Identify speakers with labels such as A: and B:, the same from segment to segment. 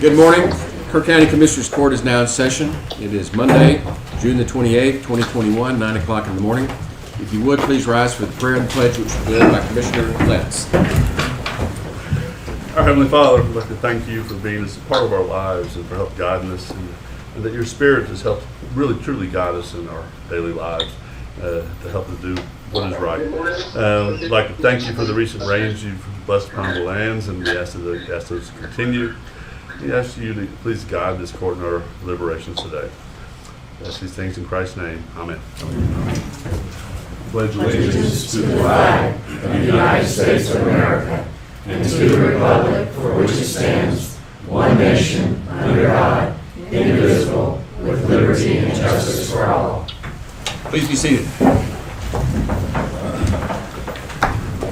A: Good morning. Kirk County Commissioners Court is now in session. It is Monday, June the 28th, 2021, 9 o'clock in the morning. If you would, please rise for the prayer and pledge, which will be led by Commissioner Letts.
B: Our Heavenly Father, I'd like to thank you for being a part of our lives and for help guiding us, and that your Spirit has helped really truly guide us in our daily lives to help us do what is right. I'd like to thank you for the recent rains you've blessed upon the lands, and we ask those to continue. We ask you to please guide this court in our deliberations today. I ask these things in Christ's name. Amen.
C: Pledge allegiance to the flag of the United States of America and to the republic for which it stands, one nation, under God, indivisible, with liberty and justice for all.
A: Please be seated.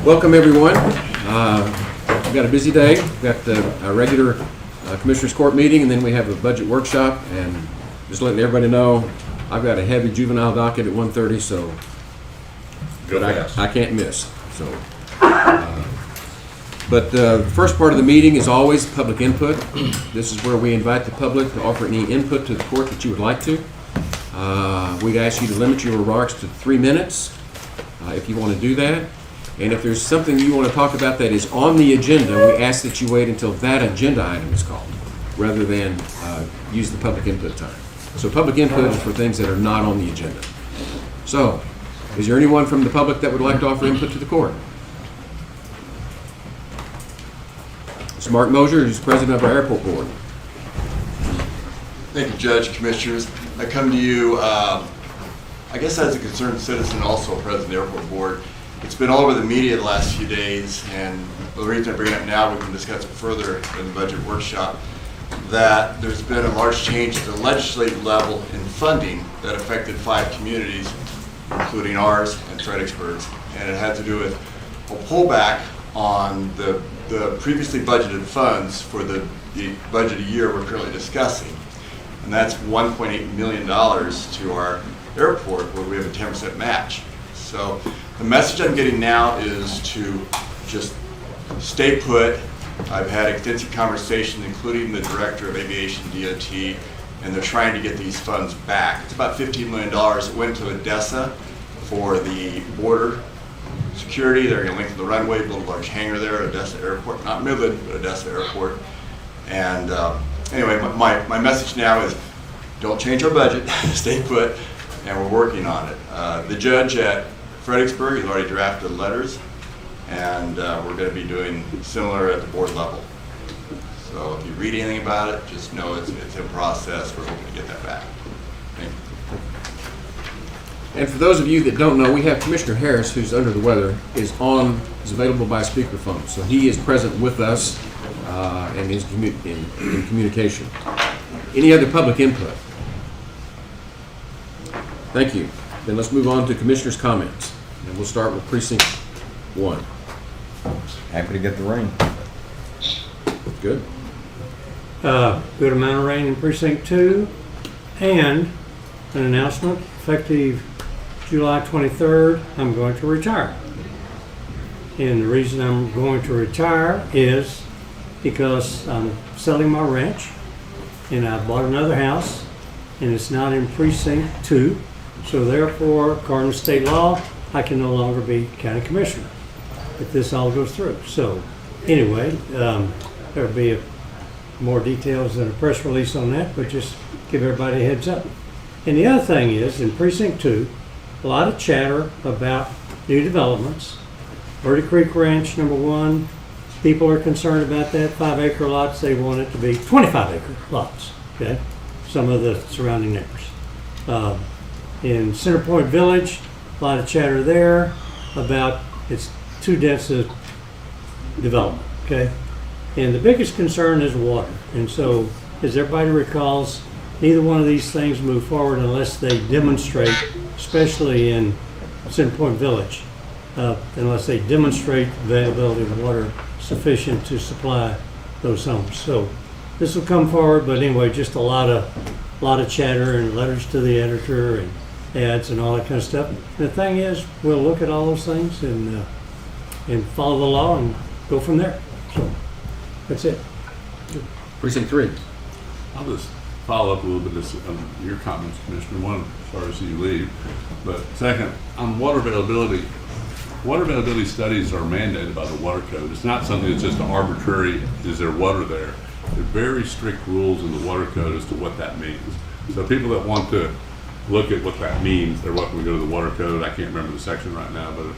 A: Welcome, everyone. We've got a busy day. We've got our regular Commissioners Court meeting, and then we have a budget workshop. And just letting everybody know, I've got a heavy juvenile docket at 1:30, so but I can't miss. So, but the first part of the meeting is always public input. This is where we invite the public to offer any input to the court that you would like to. We'd ask you to limit your remarks to 3 minutes if you want to do that. And if there's something you want to talk about that is on the agenda, we ask that you wait until that agenda item is called, rather than use the public input time. So public input is for things that are not on the agenda. So, is there anyone from the public that would like to offer input to the court? Mr. Mark Mosier, who's president of our airport board.
D: Thank you, Judge, Commissioners. I come to you, I guess as a concerned citizen, also president of the airport board. It's been all over the media the last few days, and the reason I bring it up now, we can discuss it further in the budget workshop, that there's been a large change at the legislative level in funding that affected 5 communities, including ours and Fredericksburg's, and it had to do with a pullback on the previously budgeted funds for the budget year we're currently discussing. And that's $1.8 million to our airport, where we have a 10% match. So the message I'm getting now is to just stay put. I've had extensive conversations, including the director of aviation DOT, and they're trying to get these funds back. It's about $15 million. It went to Odessa for the border security. They're going to lengthen the runway, build a large hangar there at Odessa Airport, not Midland, but Odessa Airport. And anyway, my message now is don't change our budget, stay put, and we're working on it. The judge at Fredericksburg has already drafted letters, and we're going to be doing similar at the board level. So if you read anything about it, just know it's in process. We're hoping to get that back. Thank you.
A: And for those of you that don't know, we have Commissioner Harris, who's under the weather, is available by speakerphone. So he is present with us and is in communication. Any other public input? Thank you. Then let's move on to Commissioner's comments. And we'll start with Precinct 1.
E: Happy to get the rain.
A: Good.
F: Good amount of rain in Precinct 2, and an announcement effective July 23rd, I'm going to retire. And the reason I'm going to retire is because I'm selling my ranch, and I bought another house, and it's not in Precinct 2. So therefore, according to state law, I can no longer be county commissioner if this all goes through. So anyway, there'll be more details in a press release on that, but just give everybody a heads up. And the other thing is, in Precinct 2, a lot of chatter about new developments. Verde Creek Ranch, number 1, people are concerned about that. 5-acre lots, they want it to be 25-acre lots, okay? Some of the surrounding neighbors. In Center Point Village, a lot of chatter there about it's too dense a development, okay? And the biggest concern is water. And so, as everybody recalls, neither one of these things move forward unless they demonstrate, especially in Center Point Village, unless they demonstrate availability of water sufficient to supply those homes. So this will come forward, but anyway, just a lot of chatter and letters to the editor and ads and all that kind of stuff. And the thing is, we'll look at all those things and follow the law and go from there. So that's it.
A: Precinct 3.
G: I'll just follow up a little bit on your comments, Commissioner. One, sorry to see you leave. But second, on water availability studies are mandated by the water code. It's not something that's just arbitrary, is there water there? There are very strict rules in the water code as to what that means. So people that want to look at what that means, they're welcome to go to the water code. I can't remember the section right now, but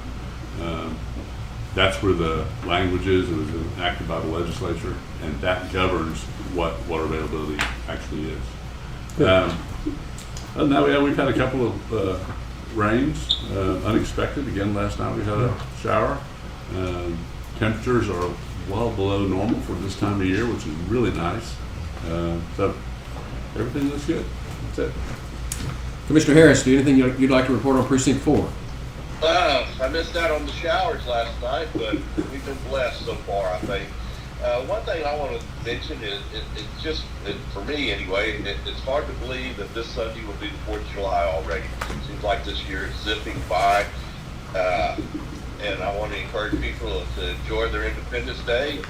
G: that's where the language is. It was enacted by the legislature, and that governs what water availability actually is. Other than that, we've had a couple of rains, unexpected. Again, last night we had a shower. Temperatures are well below normal for this time of year, which is really nice. So everything looks good. That's it.
A: Commissioner Harris, do you have anything you'd like to report on Precinct 4?
H: I missed out on the showers last night, but we've been blessed so far, I think. One thing I want to mention is, for me anyway, it's hard to believe that this Sunday will be the 4th of July already. It seems like this year is zipping by. And I want to encourage people to enjoy their Independence Day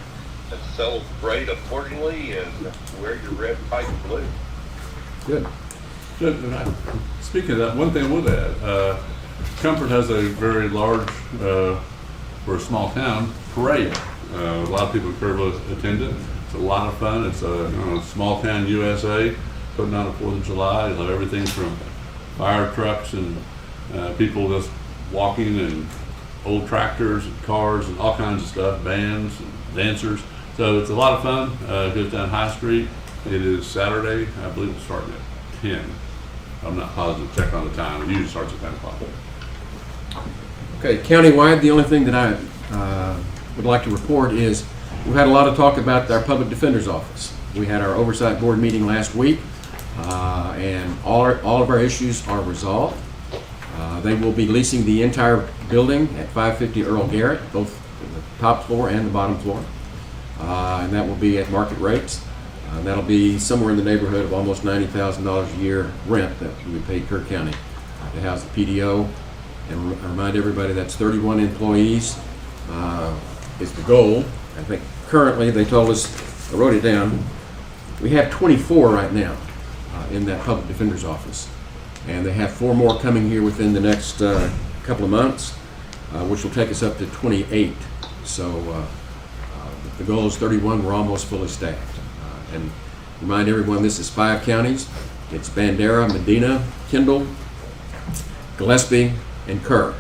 H: and celebrate accordingly and wear your red, white, and blue.
A: Good.
G: Good. And speaking of that, one thing I would add, Comfort has a very large, for a small town, parade. A lot of people in Kerrville attend it. It's a lot of fun. It's a small town USA putting on the 4th of July. You'll have everything from fire trucks and people just walking and old tractors and cars and all kinds of stuff, bands and dancers. So it's a lot of fun. It goes down High Street. It is Saturday. I believe it's starting at 10. I'm not positive. Check on the time. It usually starts at 10 o'clock.
A: Okay, countywide, the only thing that I would like to report is we've had a lot of talk about our public defender's office. We had our oversight board meeting last week, and all of our issues are resolved. They will be leasing the entire building at 550 Earl Garrett, both the top floor and the bottom floor, and that will be at market rates. That'll be somewhere in the neighborhood of almost $90,000 a year rent that we would pay Kerr County to house the PDO. And remind everybody that's 31 employees is the goal. I think currently they told us, I wrote it down, we have 24 right now in that public defender's office. And they have 4 more coming here within the next couple of months, which will take us up to 28. So the goal is 31. We're almost fully staffed. And remind everyone, this is 5 counties. It's Bandera, Medina, Kendall, Gillespie, and Kerr.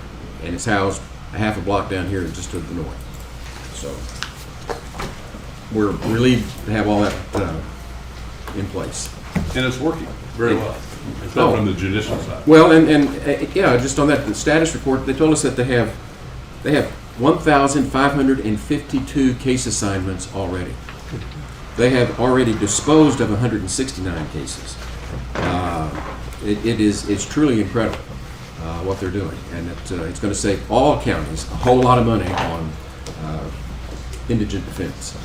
A: And it's housed a half a block down here just to the north. So we're relieved to have all that in place.
G: And it's working very well, except from the judicial side.
A: Well, and yeah, just on that, the status report, they told us that they have 1,552 case assignments already. They have already disposed of 169 cases. It's truly incredible what they're doing, and it's going to save all counties a whole lot of money on indigent defense.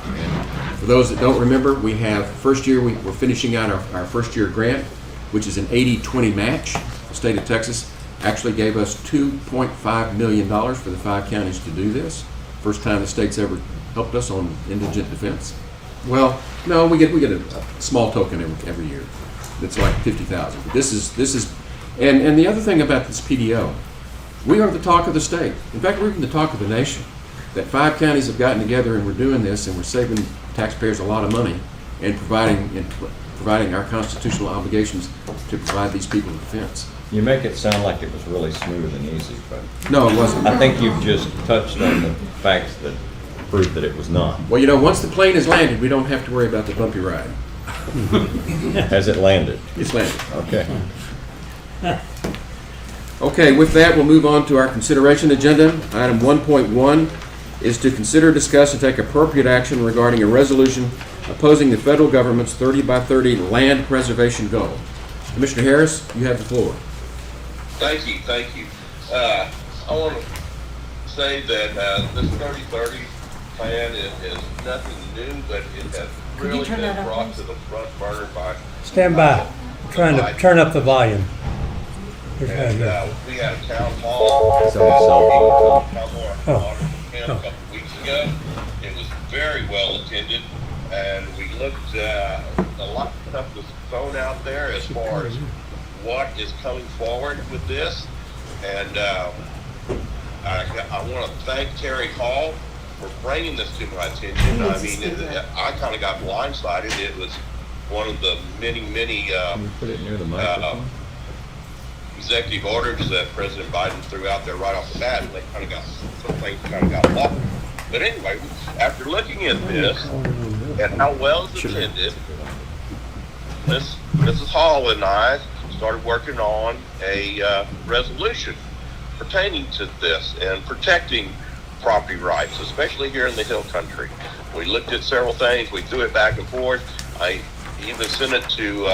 A: And for those that don't remember, we have first year, we're finishing out our first year grant, which is an 80-20 match. The state of Texas actually gave us $2.5 million for the 5 counties to do this. First time the state's ever helped us on indigent defense. Well, no, we get a small token every year. It's like $50,000. But this is, and the other thing about this PDO, we are the talk of the state. In fact, we're even the talk of the nation. That 5 counties have gotten together and we're doing this, and we're saving taxpayers a lot of money and providing our constitutional obligations to provide these people defense.
E: You make it sound like it was really smooth and easy, but
A: No, it wasn't.
E: I think you've just touched on the facts that prove that it was not.
A: Well, once the plane is landed, we don't have to worry about the bumpy ride.
E: Has it landed?
A: It's landed.
E: Okay.
A: Okay, with that, we'll move on to our consideration agenda. Item 1.1 is to consider, discuss, and take appropriate action regarding a resolution opposing the federal government's 30 by 30 land preservation goal. Commissioner Harris, you have the floor.
H: Thank you. I want to say that this 30-30 plan is nothing new, but it has really been brought to the front burner by...
F: Stand by. I'm trying to turn up the volume.
H: And we had a town hall a couple weeks ago. It was very well attended, and we looked, a lot of stuff was thrown out there as far as what is coming forward with this. And I want to thank Terry Hall for bringing this to my attention. I mean, I kind of got blindsided. It was one of the many
E: Can you put it near the microphone?
H: executive orders that President Biden threw out there right off the bat, and they kind of got, some things kind of got lost. But anyway, after looking at this and how well it's attended, Mrs. Hall and I started working on a resolution pertaining to this and protecting property rights, especially here in the Hill Country. We looked at several things. We threw it back and forth. I even sent it to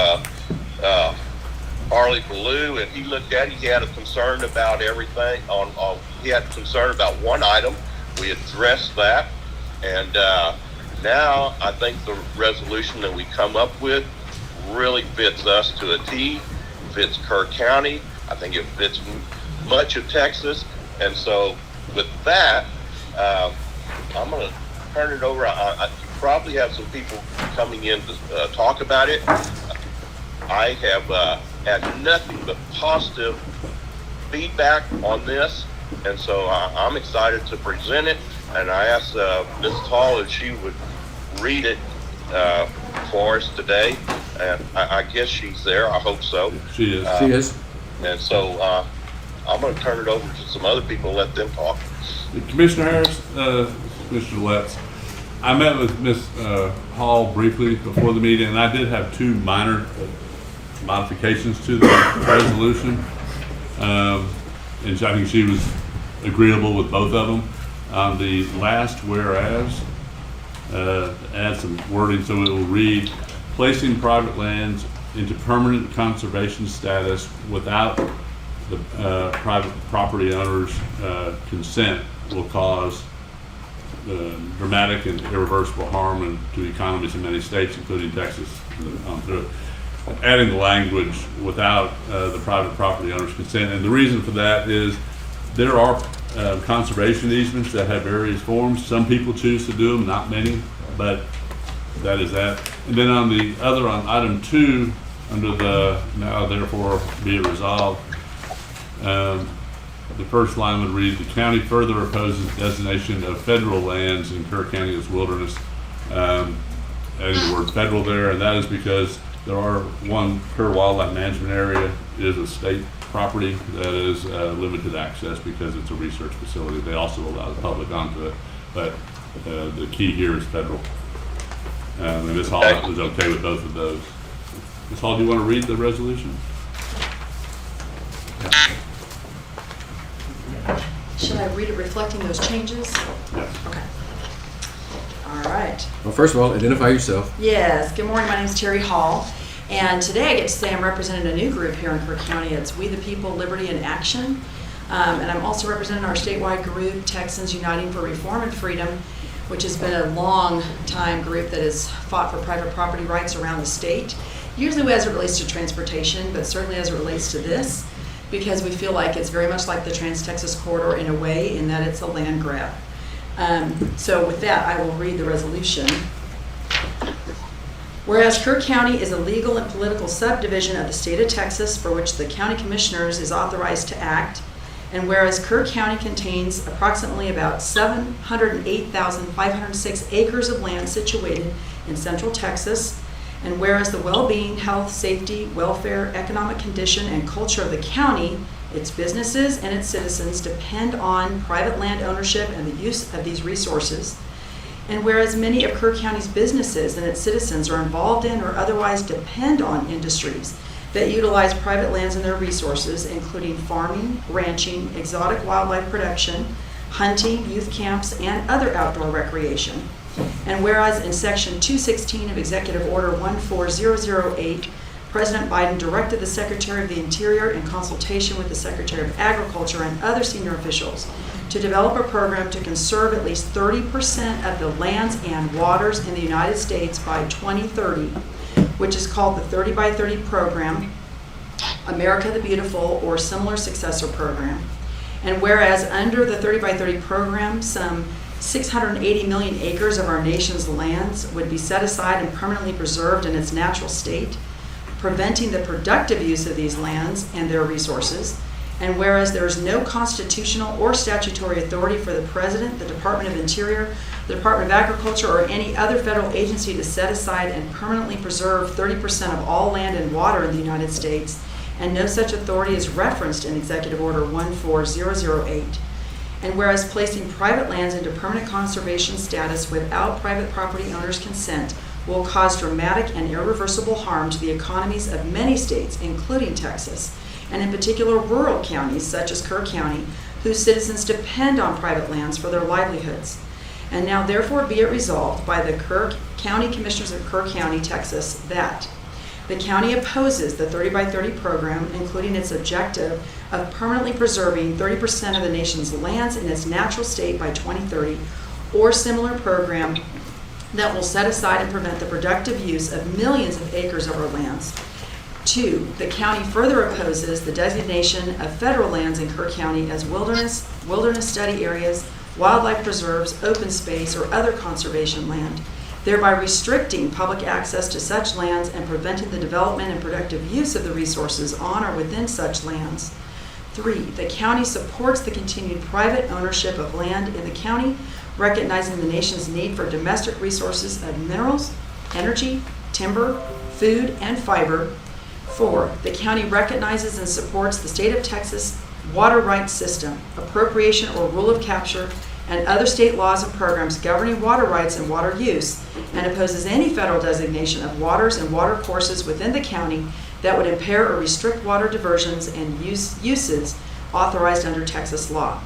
H: Harley Ballou, and he looked at it. He had a concern about everything. He had a concern about one item. We addressed that, and now I think the resolution that we come up with really fits us to a T, fits Kerr County. I think it fits much of Texas, and so with that, I'm going to turn it over. I probably have some people coming in to talk about it. I have had nothing but positive feedback on this, and so I'm excited to present it. And I asked Mrs. Hall if she would read it for us today, and I guess she's there. I hope so.
G: She is.
A: She is.
H: And so I'm going to turn it over to some other people and let them talk.
G: Commissioner Harris, Mr. Letts, I met with Ms. Hall briefly before the meeting, and I did have two minor modifications to the resolution. And I think she was agreeable with both of them. On the last whereas, add some wording so it will read, placing private lands into permanent conservation status without the private property owner's consent will cause dramatic and irreversible harm to economies in many states, including Texas. Adding the language without the private property owner's consent. And the reason for that is there are conservation easements that have various forms. Some people choose to do them, not many, but that is that. And then on the other, on item 2, under the now therefore be it resolved, the first line would read, the county further opposes designation of federal lands in Kerr County as wilderness. Adding the word federal there, and that is because there are one Kerr Wildlife Management Area is a state property that is limited access because it's a research facility. They also allow the public onto it, but the key here is federal. And Ms. Hall was okay with both of those. Ms. Hall, do you want to read the resolution?
I: Should I read it reflecting those changes?
G: Yes.
I: Okay. All right.
A: Well, first of all, identify yourself.
I: Yes. Good morning. My name is Terry Hall. And today I get to say I'm representing a new group here in Kerr County. It's We the People, Liberty in Action. And I'm also representing our statewide group, Texans Uniting for Reform and Freedom, which has been a long time group that has fought for private property rights around the state, usually as it relates to transportation, but certainly as it relates to this, because we feel like it's very much like the Trans-Texas Corridor in a way, in that it's a land grab. So with that, I will read the resolution. Whereas Kerr County is a legal and political subdivision of the state of Texas for which the county commissioners is authorized to act, and whereas Kerr County contains approximately about 708,506 acres of land situated in central Texas, and whereas the well-being, health, safety, welfare, economic condition, and culture of the county, its businesses, and its citizens depend on private land ownership and the use of these resources, and whereas many of Kerr County's businesses and its citizens are involved in or otherwise depend on industries that utilize private lands and their resources, including farming, ranching, exotic wildlife production, hunting, youth camps, and other outdoor recreation. And whereas in Section 216 of Executive Order 14008, President Biden directed the Secretary of the Interior in consultation with the Secretary of Agriculture and other senior officials to develop a program to conserve at least 30% of the lands and waters in the United States by 2030, which is called the 30 by 30 program, America the Beautiful, or similar successor program. And whereas under the 30 by 30 program, some 680 million acres of our nation's lands would be set aside and permanently preserved in its natural state, preventing the productive use of these lands and their resources. And whereas there is no constitutional or statutory authority for the President, the Department of Interior, the Department of Agriculture, or any other federal agency to set aside and permanently preserve 30% of all land and water in the United States, and no such authority is referenced in Executive Order 14008. And whereas placing private lands into permanent conservation status without private property owners' consent will cause dramatic and irreversible harm to the economies of many states, including Texas, and in particular rural counties such as Kerr County, whose citizens depend on private lands for their livelihoods. And now therefore be it resolved by the Kerr County Commissioners of Kerr County, Texas, that the county opposes the 30 by 30 program, including its objective of permanently preserving 30% of the nation's lands in its natural state by 2030, or similar program that will set aside and prevent the productive use of millions of acres of our lands. 2, the county further opposes the designation of federal lands in Kerr County as wilderness study areas, wildlife preserves, open space, or other conservation land, thereby restricting public access to such lands and preventing the development and productive use of the resources on or within such lands. 3, the county supports the continued private ownership of land in the county, recognizing the nation's need for domestic resources of minerals, energy, timber, food, and fiber. 4, the county recognizes and supports the state of Texas water rights system, appropriation or rule of capture, and other state laws and programs governing water rights and water use, and opposes any federal designation of waters and water courses within the county that would impair or restrict water diversions and uses authorized under Texas law.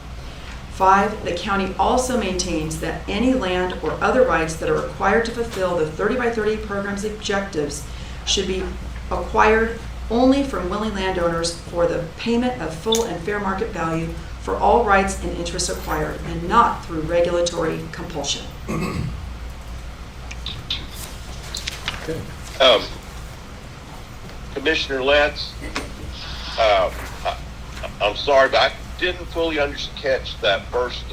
I: 5, the county also maintains that any land or other rights that are required to fulfill the 30 by 30 program's objectives should be acquired only from willing landowners for the payment of full and fair market value for all rights and interests acquired, and not through regulatory compulsion.
H: Commissioner Letts, I'm sorry, but I didn't fully catch that first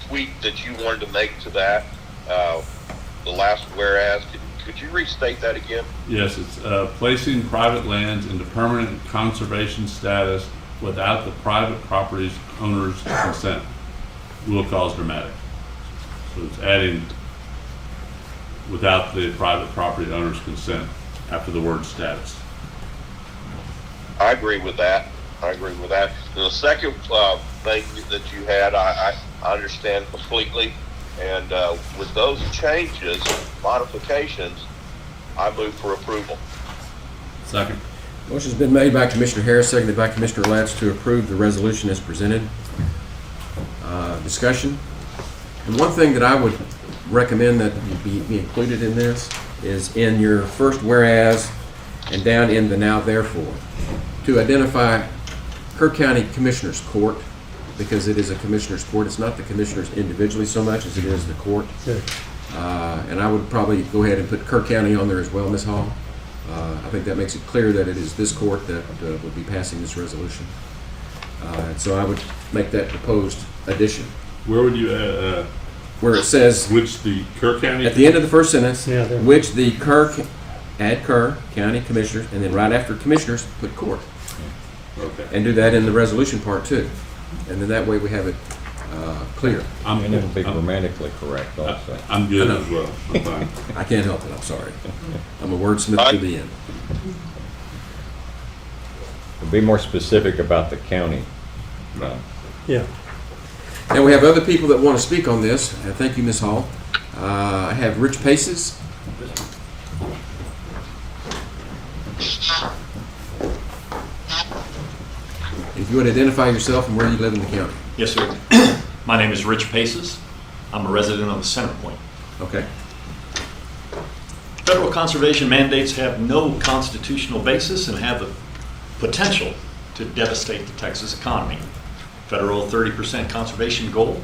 H: tweet that you wanted to make to that, the last whereas. Could you restate that again?
G: Yes, it's placing private lands into permanent conservation status without the private property owner's consent will cause dramatic. So it's adding without the private property owner's consent after the word status.
H: I agree with that. And the second thing that you had, I understand completely. And with those changes, modifications, I move for approval.
G: Second.
A: Motion's been made by Commissioner Harris, seconded by Commissioner Latz to approve the resolution as presented. Discussion. And one thing that I would recommend that be included in this is in your first whereas and down in the now therefore, to identify Kerr County Commissioners Court, because it is a commissioner's court. It's not the commissioners individually so much as it is the court.
F: Good.
A: And I would probably go ahead and put Kerr County on there as well, Ms. Hall. I think that makes it clear that it is this court that will be passing this resolution. So I would make that proposed addition.
G: Where would you
A: Where it says,
G: which the Kerr County?
A: at the end of the first sentence,
F: Yeah, there.
A: which the add Kerr County Commissioners, and then right after Commissioners, put court.
G: Okay.
A: And do that in the resolution part too. And then that way we have it clear.
E: And it'll be grammatically correct also.
G: I'm good as well. I'm fine.
A: I can't help it, I'm sorry. I'm a wordsmith to the end.
E: Be more specific about the county.
F: Yeah.
A: Now we have other people that want to speak on this. Thank you, Ms. Hall. I have Rich Paces. If you would identify yourself and where you live in the county.
J: Yes, sir. My name is Rich Paces. I'm a resident of the Center Point.
A: Okay.
J: Federal conservation mandates have no constitutional basis and have the potential to devastate the Texas economy. Federal 30% conservation goal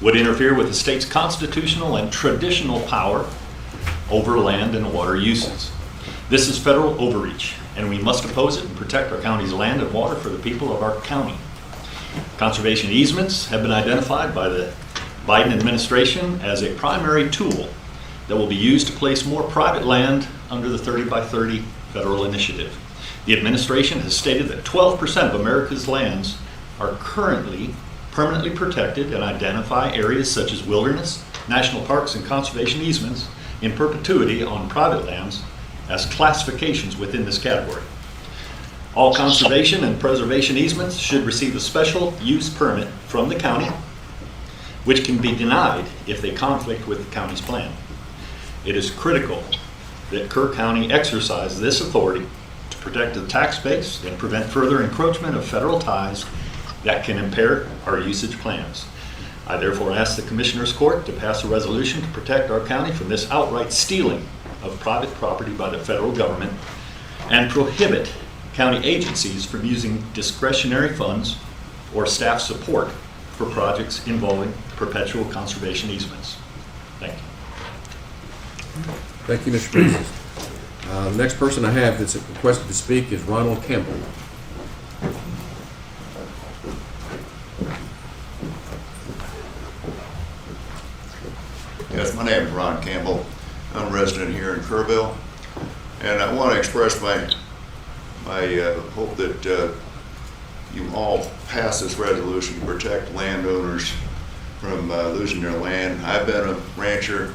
J: would interfere with the state's constitutional and traditional power over land and water uses. This is federal overreach, and we must oppose it and protect our county's land and water for the people of our county. Conservation easements have been identified by the Biden administration as a primary tool that will be used to place more private land under the 30 by 30 federal initiative. The administration has stated that 12% of America's lands are currently permanently protected and identify areas such as wilderness, national parks, and conservation easements in perpetuity on private lands as classifications within this category. All conservation and preservation easements should receive a special use permit from the county, which can be denied if they conflict with the county's plan. It is critical that Kerr County exercise this authority to protect the tax base and prevent further encroachment of federal ties that can impair our usage plans. I therefore ask the Commissioners Court to pass a resolution to protect our county from this outright stealing of private property by the federal government and prohibit county agencies from using discretionary funds or staff support for projects involving perpetual conservation easements. Thank you.
A: Thank you, Mr. Priest. The next person I have that's requested to speak is Ronald Campbell.
K: Yes, my name is Ron Campbell. I'm a resident here in Kerrville, and I want to express my hope that you all pass this resolution to protect landowners from losing their land. I've been a rancher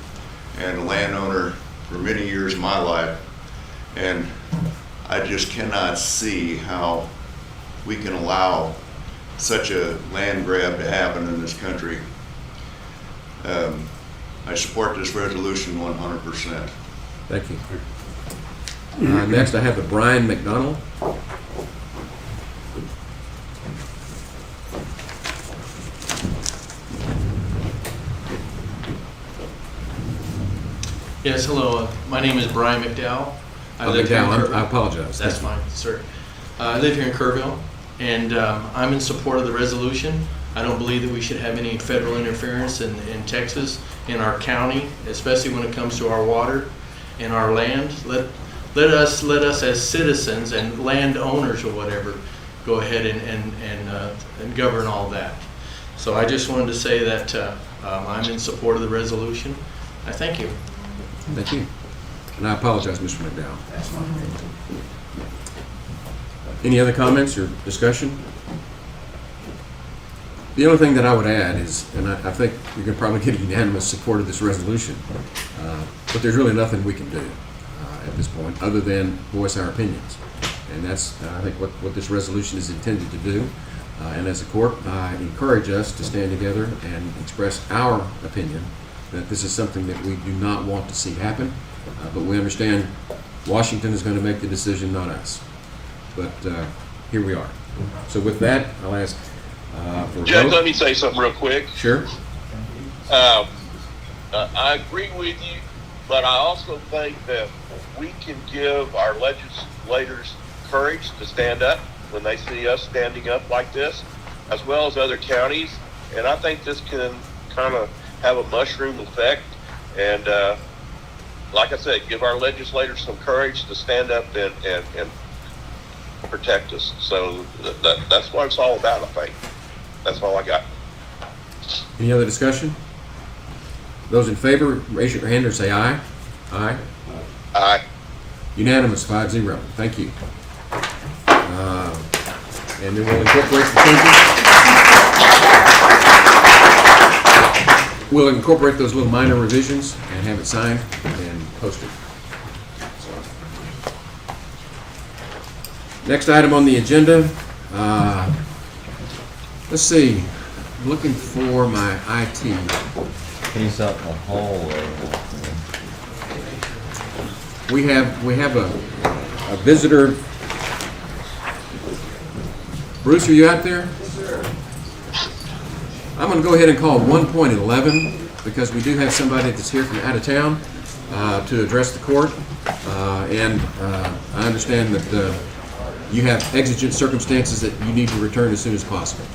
K: and a landowner for many years of my life, and I just cannot see how we can allow such a land grab to happen in this country. I support this resolution 100%.
A: Thank you. Next, I have Brian McDonald.
L: Yes, hello. My name is Brian McDowell.
A: I apologize.
L: That's fine, sir. I live here in Kerrville, and I'm in support of the resolution. I don't believe that we should have any federal interference in Texas, in our county, especially when it comes to our water and our land. Let us as citizens and landowners or whatever go ahead and govern all that. So I just wanted to say that I'm in support of the resolution. I thank you.
A: Thank you. And I apologize, Mr. McDowell. Any other comments or discussion? The only thing that I would add is, and I think you can probably get a unanimous support of this resolution, but there's really nothing we can do at this point other than voice our opinions. And that's, I think, what this resolution is intended to do. And as a corp, I encourage us to stand together and express our opinion that this is something that we do not want to see happen, but we understand Washington is going to make the decision, not us. But here we are. So with that, I'll ask for a
H: Judge,
A: vote.
H: let me say something real quick.
A: Sure.
H: I agree with you, but I also think that we can give our legislators courage to stand up when they see us standing up like this, as well as other counties. And I think this can kind of have a mushroom effect. And like I said, give our legislators some courage to stand up and protect us. So that's what it's all about, I think. That's all I got.
A: Any other discussion? Those in favor, raise your hand or say aye. Aye.
H: Aye.
A: Unanimous, 5-0. Thank you. And then we'll incorporate the changes. We'll incorporate those little minor revisions and have it signed and posted. So. Next item on the agenda. Let's see. I'm looking for my IT.
E: He's up the hallway.
A: We have a visitor. Bruce, are you out there? Yes, sir. I'm going to go ahead and call 1.11 because we do have somebody that's here from out of town to address the court. And I understand that you have exigent circumstances that you need to return as soon as possible.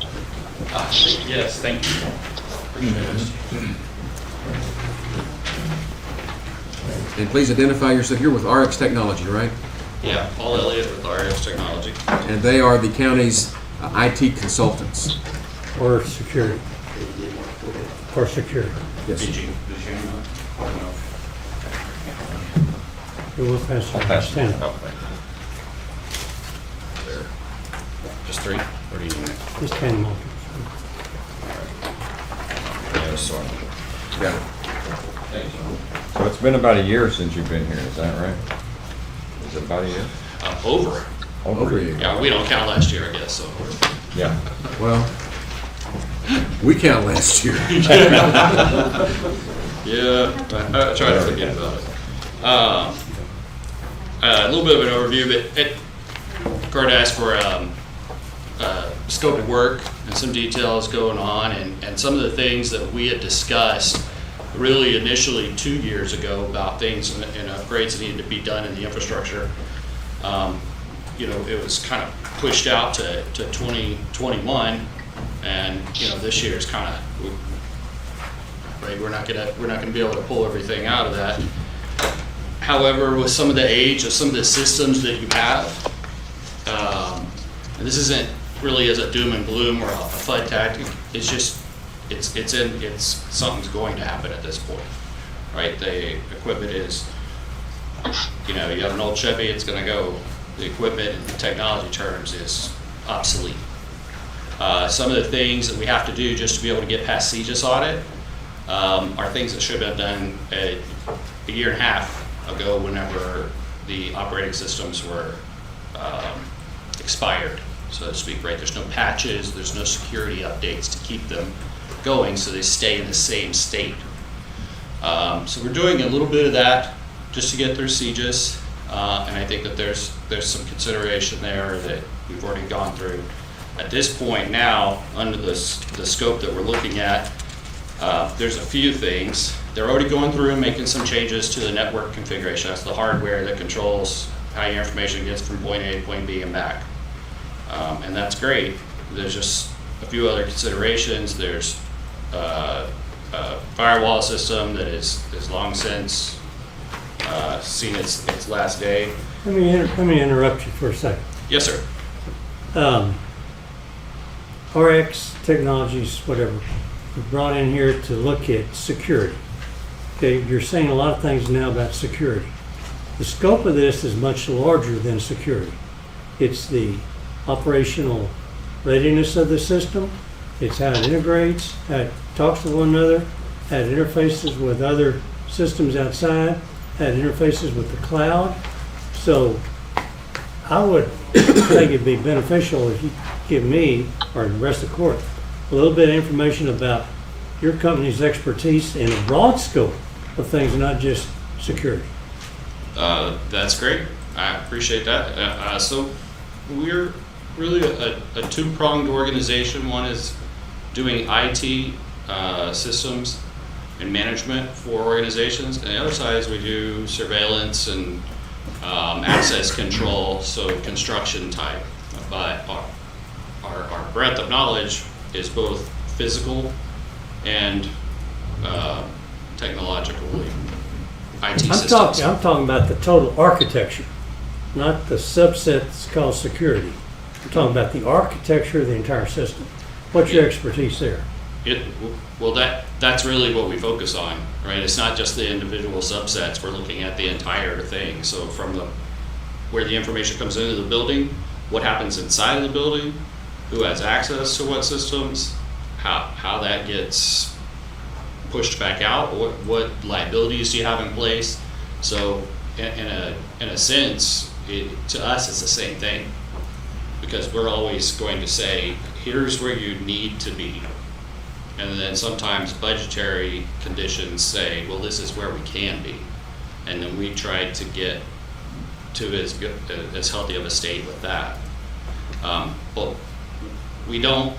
M: Yes, thank you.
A: And please identify yourself. You're with RX Technology, right?
M: Yeah, Paul Elliott with RX Technology.
A: And they are the county's IT consultants.
F: Or security. for security.
A: Yes.
M: Did you know? I don't know.
F: It will pass.
E: I'll pass it.
F: Stand.
E: Oh,
M: There. Just 3? Or do you need it?
F: Just hand them off.
M: Yeah, this one.
A: Got it.
E: So it's been about a year since you've been here, is that right? Is it about a year?
M: Over.
A: Over a year.
M: Yeah, we don't count last year, I guess, so.
E: Yeah.
A: Well, we count last year.
M: Yeah, I try to forget about it. A little bit of an overview, but Kurt asked for scope of work and some details going on, and some of the things that we had discussed really initially 2 years ago about things and upgrades that needed to be done in the infrastructure. You know, it was kind of pushed out to 2021, and you know, this year is kind of right. We're not gonna be able to pull everything out of that. However, with some of the age of some of the systems that you have, and this isn't really as a doom and gloom or a FUD tactic. It's just something's going to happen at this point, right? The equipment is, you know, you have an old Chevy, it's going to go. The equipment in technology terms is obsolete. Some of the things that we have to do just to be able to get past CGIS audit are things that should have been done a year and a half ago whenever the operating systems were expired, so to speak, right? There's no patches, there's no security updates to keep them going so they stay in the same state. So we're doing a little bit of that just to get through CGIS, and I think that there's some consideration there that we've already gone through. At this point now, under the scope that we're looking at, there's a few things. They're already going through and making some changes to the network configuration. That's the hardware that controls how your information gets from point A to point B and back. And that's great. There's just a few other considerations. There's a firewall system that is long since seen its last day.
F: Let me interrupt you for a second.
M: Yes, sir.
F: RX Technologies, whatever, was brought in here to look at security. Okay, you're saying a lot of things now about security. The scope of this is much larger than security. It's the operational readiness of the system. It's how it integrates, how it talks to one another, how it interfaces with other systems outside, how it interfaces with the cloud. So I would think it'd be beneficial if you give me, or the rest of the court, a little bit of information about your company's expertise in a broad scope of things, not just security.
M: That's great. I appreciate that. So we're really a two-pronged organization. One is doing IT systems and management for organizations, and the other side is we do surveillance and access control, so construction type. But our breadth of knowledge is both physical and technologically IT systems.
F: I'm talking about the total architecture, not the subsets called security. I'm talking about the architecture of the entire system. What's your expertise there?
M: Well, that's really what we focus on, right? It's not just the individual subsets. We're looking at the entire thing. So from where the information comes into the building, what happens inside of the building, who has access to what systems, how that gets pushed back out, what liabilities do you have in place. So in a sense, to us it's the same thing, because we're always going to say, here's where you need to be. And then sometimes budgetary conditions say, well, this is where we can be. And then we try to get to as healthy of a state with that. But we don't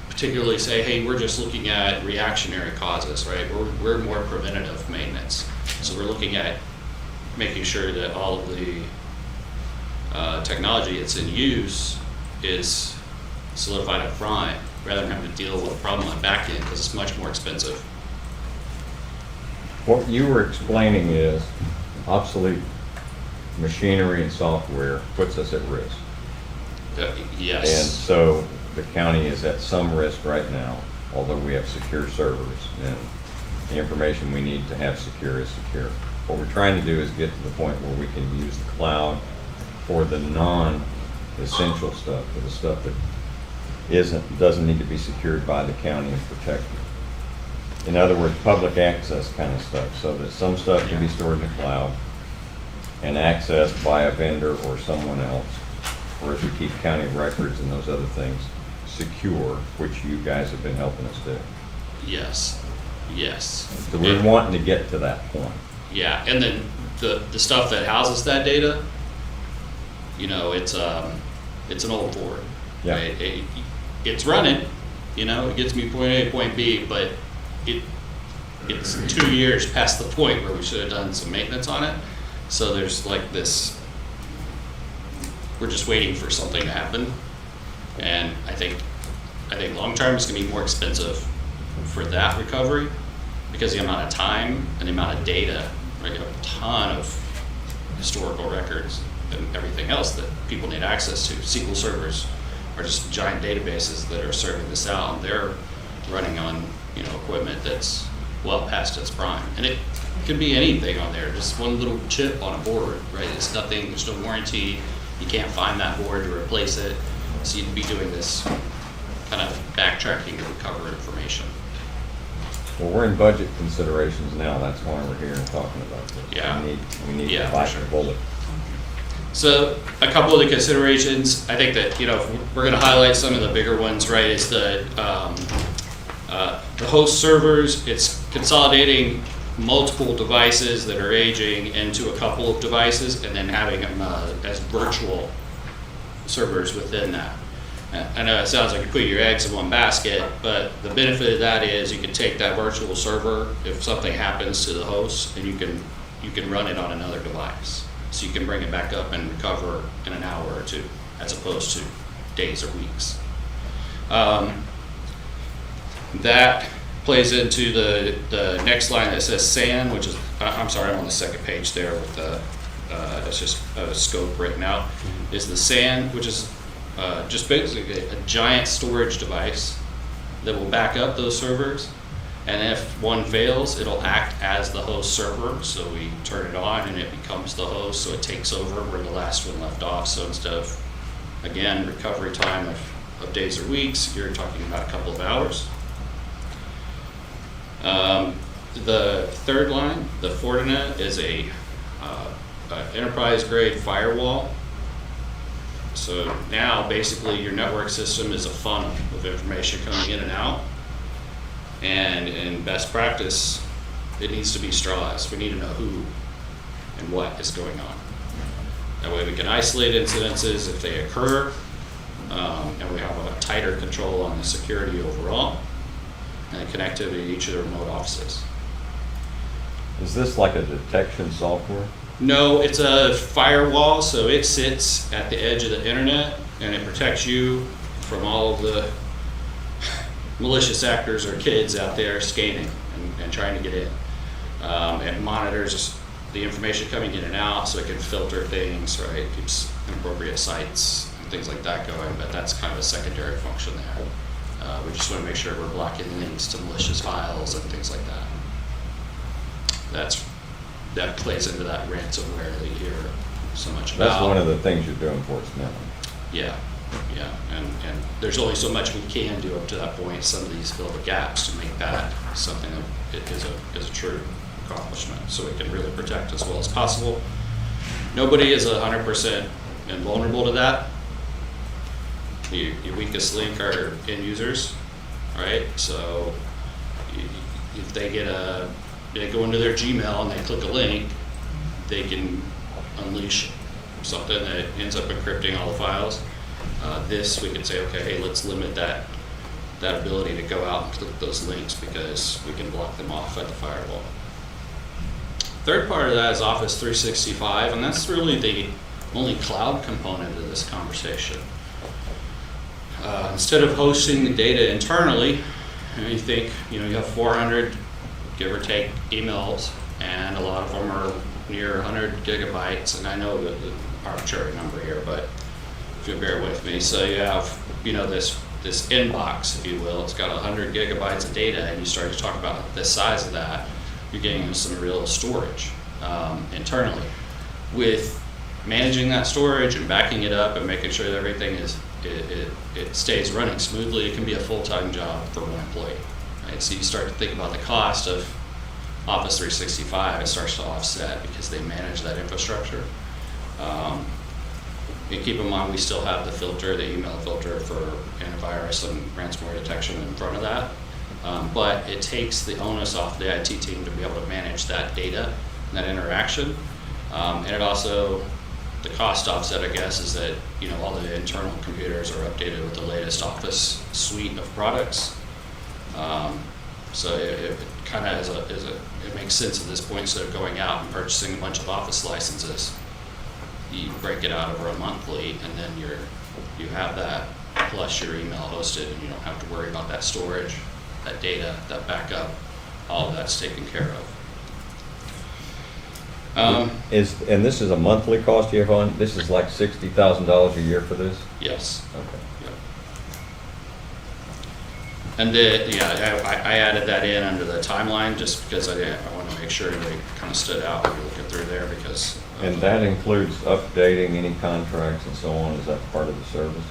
M: particularly say, hey, we're just looking at reactionary causes, right? We're more preventative maintenance. So we're looking at making sure that all of the technology that's in use is solidified up front, rather than having to deal with a problem on back end, because it's much more expensive.
E: What you were explaining is obsolete machinery and software puts us at risk.
M: Yes.
E: And so the county is at some risk right now. although we have secure servers, and the information we need to have secure is secure. What we're trying to do is get to the point where we can use the cloud for the non-essential stuff, for the stuff that doesn't need to be secured by the county and protected. In other words, public access kind of stuff, so that some stuff can be stored in the cloud and accessed by a vendor or someone else, whereas we keep county records and those other things secure, which you guys have been helping us do.
M: Yes, yes.
E: So we're wanting to get to that point.
M: Yeah, and then the stuff that houses that data, you know, it's an old Ford.
E: Yeah.
M: Right? It's running, you know, it gets me point A, point B, but it's 2 years past the point where we should have done some maintenance on it. So there's like this, we're just waiting for something to happen. And I think long term it's gonna be more expensive for that recovery because the amount of time and the amount of data, right? You have a ton of historical records and everything else that people need access to. SQL servers are just giant databases that are serving this out, and they're running on, you know, equipment that's well past its prime. And it could be anything on there, just one little chip on a board, right? It's nothing, there's no warranty, you can't find that board to replace it. So you'd be doing this kind of backtracking to recover information.
E: Well, we're in budget considerations now, that's why we're here and talking about this.
M: Yeah.
E: We need
M: Yeah,
E: to
M: for
E: bite
M: sure.
E: the bullet.
M: So a couple of the considerations, I think that, you know, we're going to highlight some of the bigger ones, right? Is the host servers. It's consolidating multiple devices that are aging into a couple of devices and then having them as virtual servers within that. I know it sounds like you put your eggs in one basket, but the benefit of that is you can take that virtual server if something happens to the host, and you can run it on another device. So you can bring it back up and recover in an hour or two, as opposed to days or weeks. That plays into the next line that says SAN, which is, I'm sorry, I'm on the second page there with that's just a scope written out, is the SAN, which is just basically a giant storage device that will back up those servers. And if one fails, it'll act as the host server. So we turn it on and it becomes the host, so it takes over where the last one left off. So instead of, again, recovery time of days or weeks, you're talking about a couple of hours. The third line, the Fortinet, is a enterprise-grade firewall. So now basically your network system is a funnel of information coming in and out. And in best practice, it needs to be sterilized. We need to know who and what is going on. That way we can isolate incidences if they occur, and we have a tighter control on the security overall and connectivity to each of the remote offices.
E: Is this like a detection software?
M: No, it's a firewall, so it sits at the edge of the internet and it protects you from all of the malicious actors or kids out there scanning and trying to get in. It monitors the information coming in and out so it can filter things, right? Keeps inappropriate sites and things like that going, but that's kind of a secondary function there. We just want to make sure we're blocking links to malicious files and things like that. That plays into that ransomware that you hear so much about.
E: That's one of the things you're doing for us now.
M: Yeah, and there's only so much we can do up to that point. Some of these fill the gaps to make that something that is a true accomplishment, so we can really protect as well as possible. Nobody is 100% invulnerable to that. Your weakest link are end users, right? So if they go into their Gmail and they click a link, they can unleash something that ends up encrypting all the files. This, we can say, okay, hey, let's limit that ability to go out and click those links because we can block them off at the firewall. Third part of that is Office 365, and that's really the only cloud component of this conversation. Instead of hosting the data internally, you think, you have 400, give or take, emails, and a lot of them are near 100 gigabytes, and I know the arbitrary number here, but if you'll bear with me. So you have, this this inbox, if you will. It's got 100 gigabytes of data, and you start to talk about the size of that, you're getting into some real storage internally. With managing that storage and backing it up and making sure that everything it stays running smoothly, it can be a full-time job for one employee. Right? So you start to think about the cost of Office 365, it starts to offset because they manage that infrastructure. And keep in mind, we still have the filter, the email filter for antivirus and ransomware detection in front of that. But it takes the onus off the IT team to be able to manage that data and that interaction. And it also, the cost offset, I guess, is that, you know, all the internal computers are updated with the latest Office suite of products. So it kind of it makes sense at this point, instead of going out and purchasing a bunch of Office licenses. You break it out over a monthly, and then you have that plus your email hosted, and you don't have to worry about that storage, that data, that backup. All of that's taken care of.
E: And this is a monthly cost you have on? This is like $60,000 a year for this?
M: Yes.
E: Okay.
M: Yep. And I added that in under the timeline just because I want to make sure they kind of stood out when you're looking through there, because.
E: And that includes updating any contracts and so on? Is that part of the service?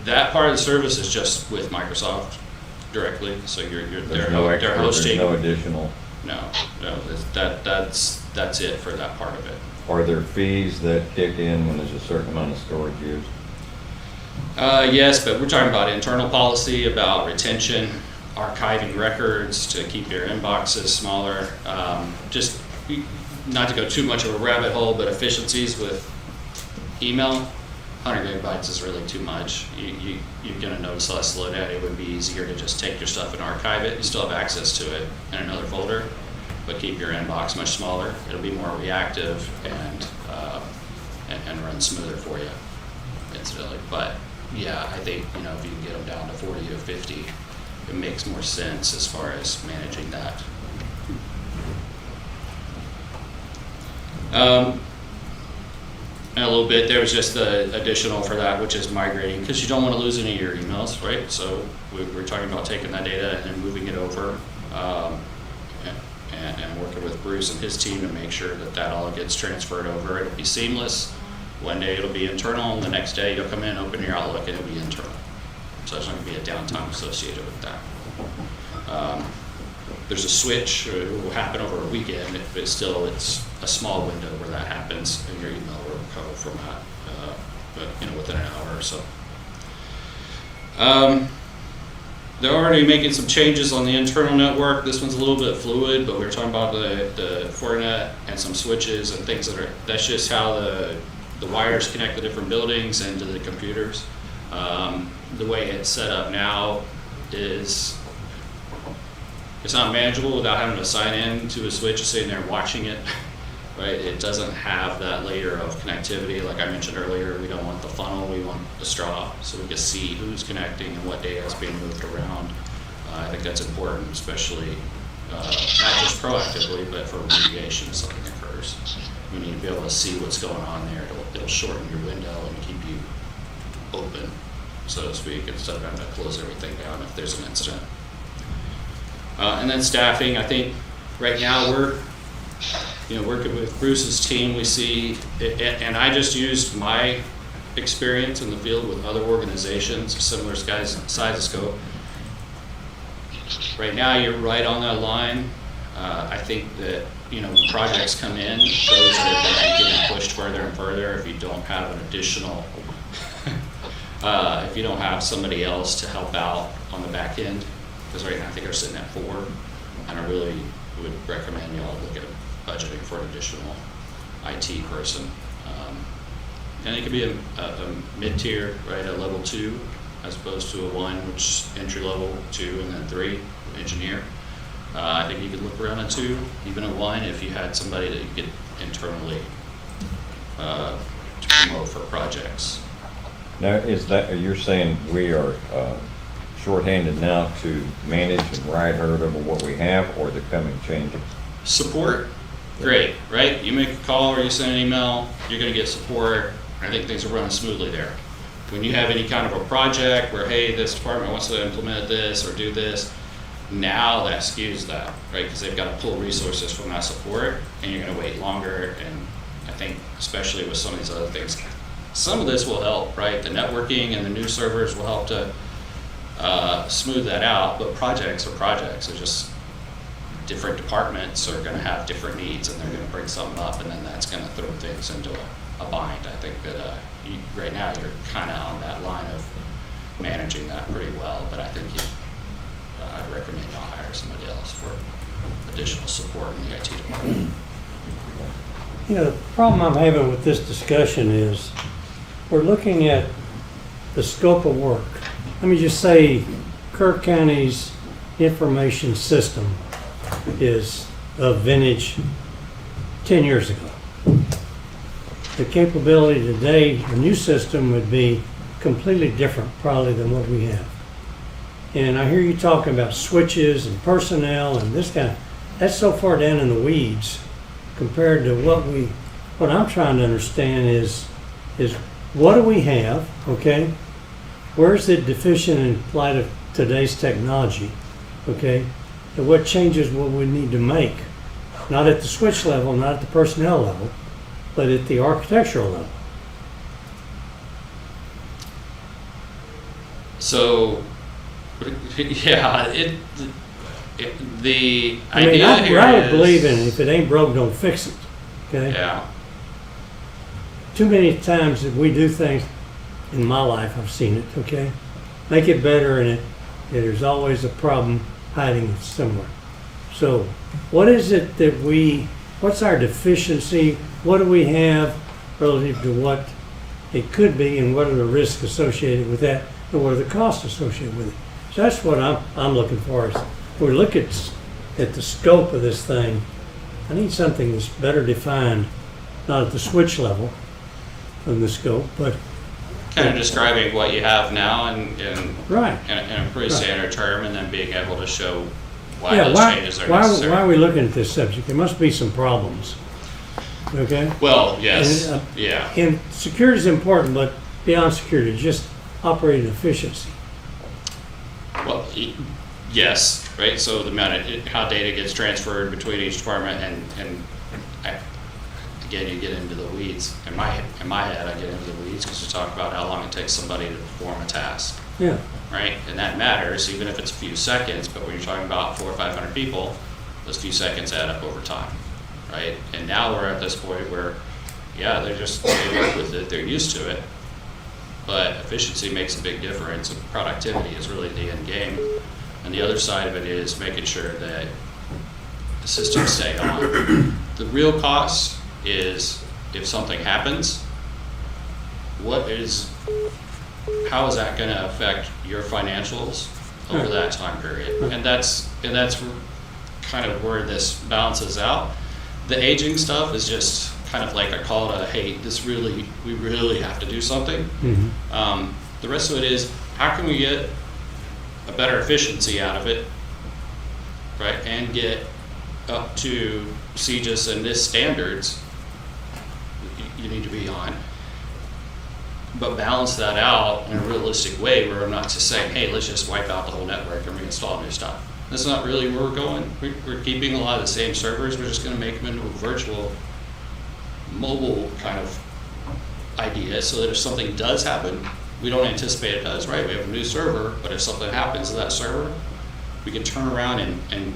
M: That part of the service is just with Microsoft directly. So they're hosting.
E: There's no additional.
M: No, that's it for that part of it.
E: Are there fees that kick in when there's a certain amount of storage used?
M: Yes, but we're talking about internal policy, about retention, archiving records to keep your inboxes smaller. Just not to go too much of a rabbit hole, but efficiencies with email. 100 gigabytes is really too much. You're going to notice less slowdown. It would be easier to just take your stuff and archive it. You still have access to it in another folder, but keep your inbox much smaller. It'll be more reactive and run smoother for you, incidentally. But yeah, I think, you know, if you can get them down to 40 to 50, it makes more sense as far as managing that. And a little bit, there was just the additional for that, which is migrating, because you don't want to lose any of your emails, right? So we're talking about taking that data and then moving it over, and working with Bruce and his team to make sure that that all gets transferred over. It'll be seamless. One day it'll be internal, and the next day you'll come in, open your Outlook, and it'll be internal. So there's not going to be a downtime associated with that. There's a switch, it will happen over a weekend, but still it's a small window where that happens, and your email will recover from that, but within an hour or so. They're already making some changes on the internal network. This one's a little bit fluid, but we were talking about the Fortinet and some switches and things that's just how the wires connect the different buildings and to the computers. The way it's set up now is it's not manageable without having to sign in to a switch, sitting there watching it, right? It doesn't have that layer of connectivity. Like I mentioned earlier, we don't want the funnel, we want the straw, so we can see who's connecting and what data is being moved around. I think that's important, especially not just proactively, but for remediation if something occurs. You need to be able to see what's going on there. It'll shorten your window and keep you open, so to speak, instead of having to close everything down if there's an incident. And then staffing, I think right now we're working with Bruce's team. We see, and I just used my experience in the field with other organizations, similar size and scope. Right now, you're right on that line. I think that when projects come in, those are getting pushed further and further. If you don't have an additional, if you don't have somebody else to help out on the back end. Because right now I think they're sitting at 4, and I really would recommend y'all look at budgeting for an additional IT person. And it could be a mid-tier, right, a level 2, as opposed to a 1, which is entry level 2, and then 3, engineer. I think you could look around a 2, even a 1, if you had somebody that you could internally to promote for projects.
E: Now, you're saying we are shorthanded now to manage and ride herd over what we have, or the coming changes?
M: Support, great, right? You make a call or you send an email, you're going to get support. I think things are running smoothly there. when you have any kind of a project where, hey, this department wants to implement this or do this, now that skews that, right? Because they've got to pull resources from that support, and you're going to wait longer. And I think, especially with some of these other things, some of this will help, right? The networking and the new servers will help to smooth that out. But projects are projects. They're just different departments are going to have different needs, and they're going to bring something up, and then that's going to throw things into a bind. I think that right now you're kind of on that line of managing that pretty well, but I think I'd recommend y'all hire somebody else for additional support in the IT department.
F: You know, the problem I'm having with this discussion is we're looking at the scope of work. Let me just say Kirk County's information system is of vintage 10 years ago. The capability today, the new system would be completely different probably than what we have. And I hear you talking about switches and personnel and this kind of, that's so far down in the weeds compared to what I'm trying to understand is what do we have, okay? Where's it deficient in light of today's technology, okay? And what changes will we need to make? Not at the switch level, not at the personnel level, but at the architectural level.
M: So, yeah, the
F: I mean,
M: idea here
F: I would
M: is,
F: believe in if it ain't broke, don't fix it, okay?
M: yeah,
F: Too many times that we do things, in my life I've seen it, okay? Make it better and there's always a problem hiding somewhere. So what is it that what's our deficiency? What do we have relative to what it could be, and what are the risks associated with that, and what are the costs associated with it? So that's what I'm looking for. Is when we look at the scope of this thing, I need something that's better defined, not at the switch level of the scope, but
M: kind of describing what you have now
F: right.
M: in a pretty standard term, and then being able to show why
F: Yeah,
M: those changes are necessary.
F: why are we looking at this subject? There must be some problems, okay?
M: Well, yes,
F: And,
M: yeah.
F: And security is important, but beyond security, just operating efficiency.
M: Well, yes, right. So the amount of how data gets transferred between each department, and again, you get into the weeds. In my head, I get into the weeds because you talk about how long it takes somebody to perform a task.
F: Yeah.
M: Right, and that matters even if it's a few seconds. But when you're talking about 400 or 500 people, those few seconds add up over time, right? And now we're at this point where, yeah, they work with it, they're used to it. But efficiency makes a big difference, and productivity is really the end game. And the other side of it is making sure that the systems stay on. The real cost is if something happens, how is that going to affect your financials over that time period? And that's kind of where this balances out. The aging stuff is just kind of like a call to, hey, we really have to do something.
F: Mm-hmm.
M: The rest of it is, how can we get a better efficiency out of it, right? And get up to CGIS and NIST standards you need to be on. But balance that out in a realistic way where I'm not just saying, hey, let's just wipe out the whole network and reinstall new stuff. That's not really where we're going. We're keeping a lot of the same servers. We're just going to make them into a virtual mobile kind of idea so that if something does happen, we don't anticipate it does, right? We have a new server, but if something happens to that server, we can turn around and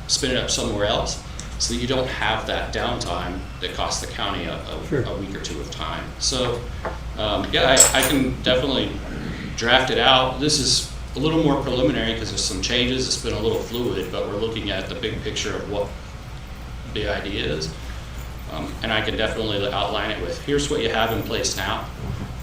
M: spin it up somewhere else so that you don't have that downtime that costs the county a week or two of time. So, yeah, I can definitely draft it out. This is a little more preliminary because there's some changes. It's been a little fluid, but we're looking at the big picture of what the idea is. And I can definitely outline it with, here's what you have in place now.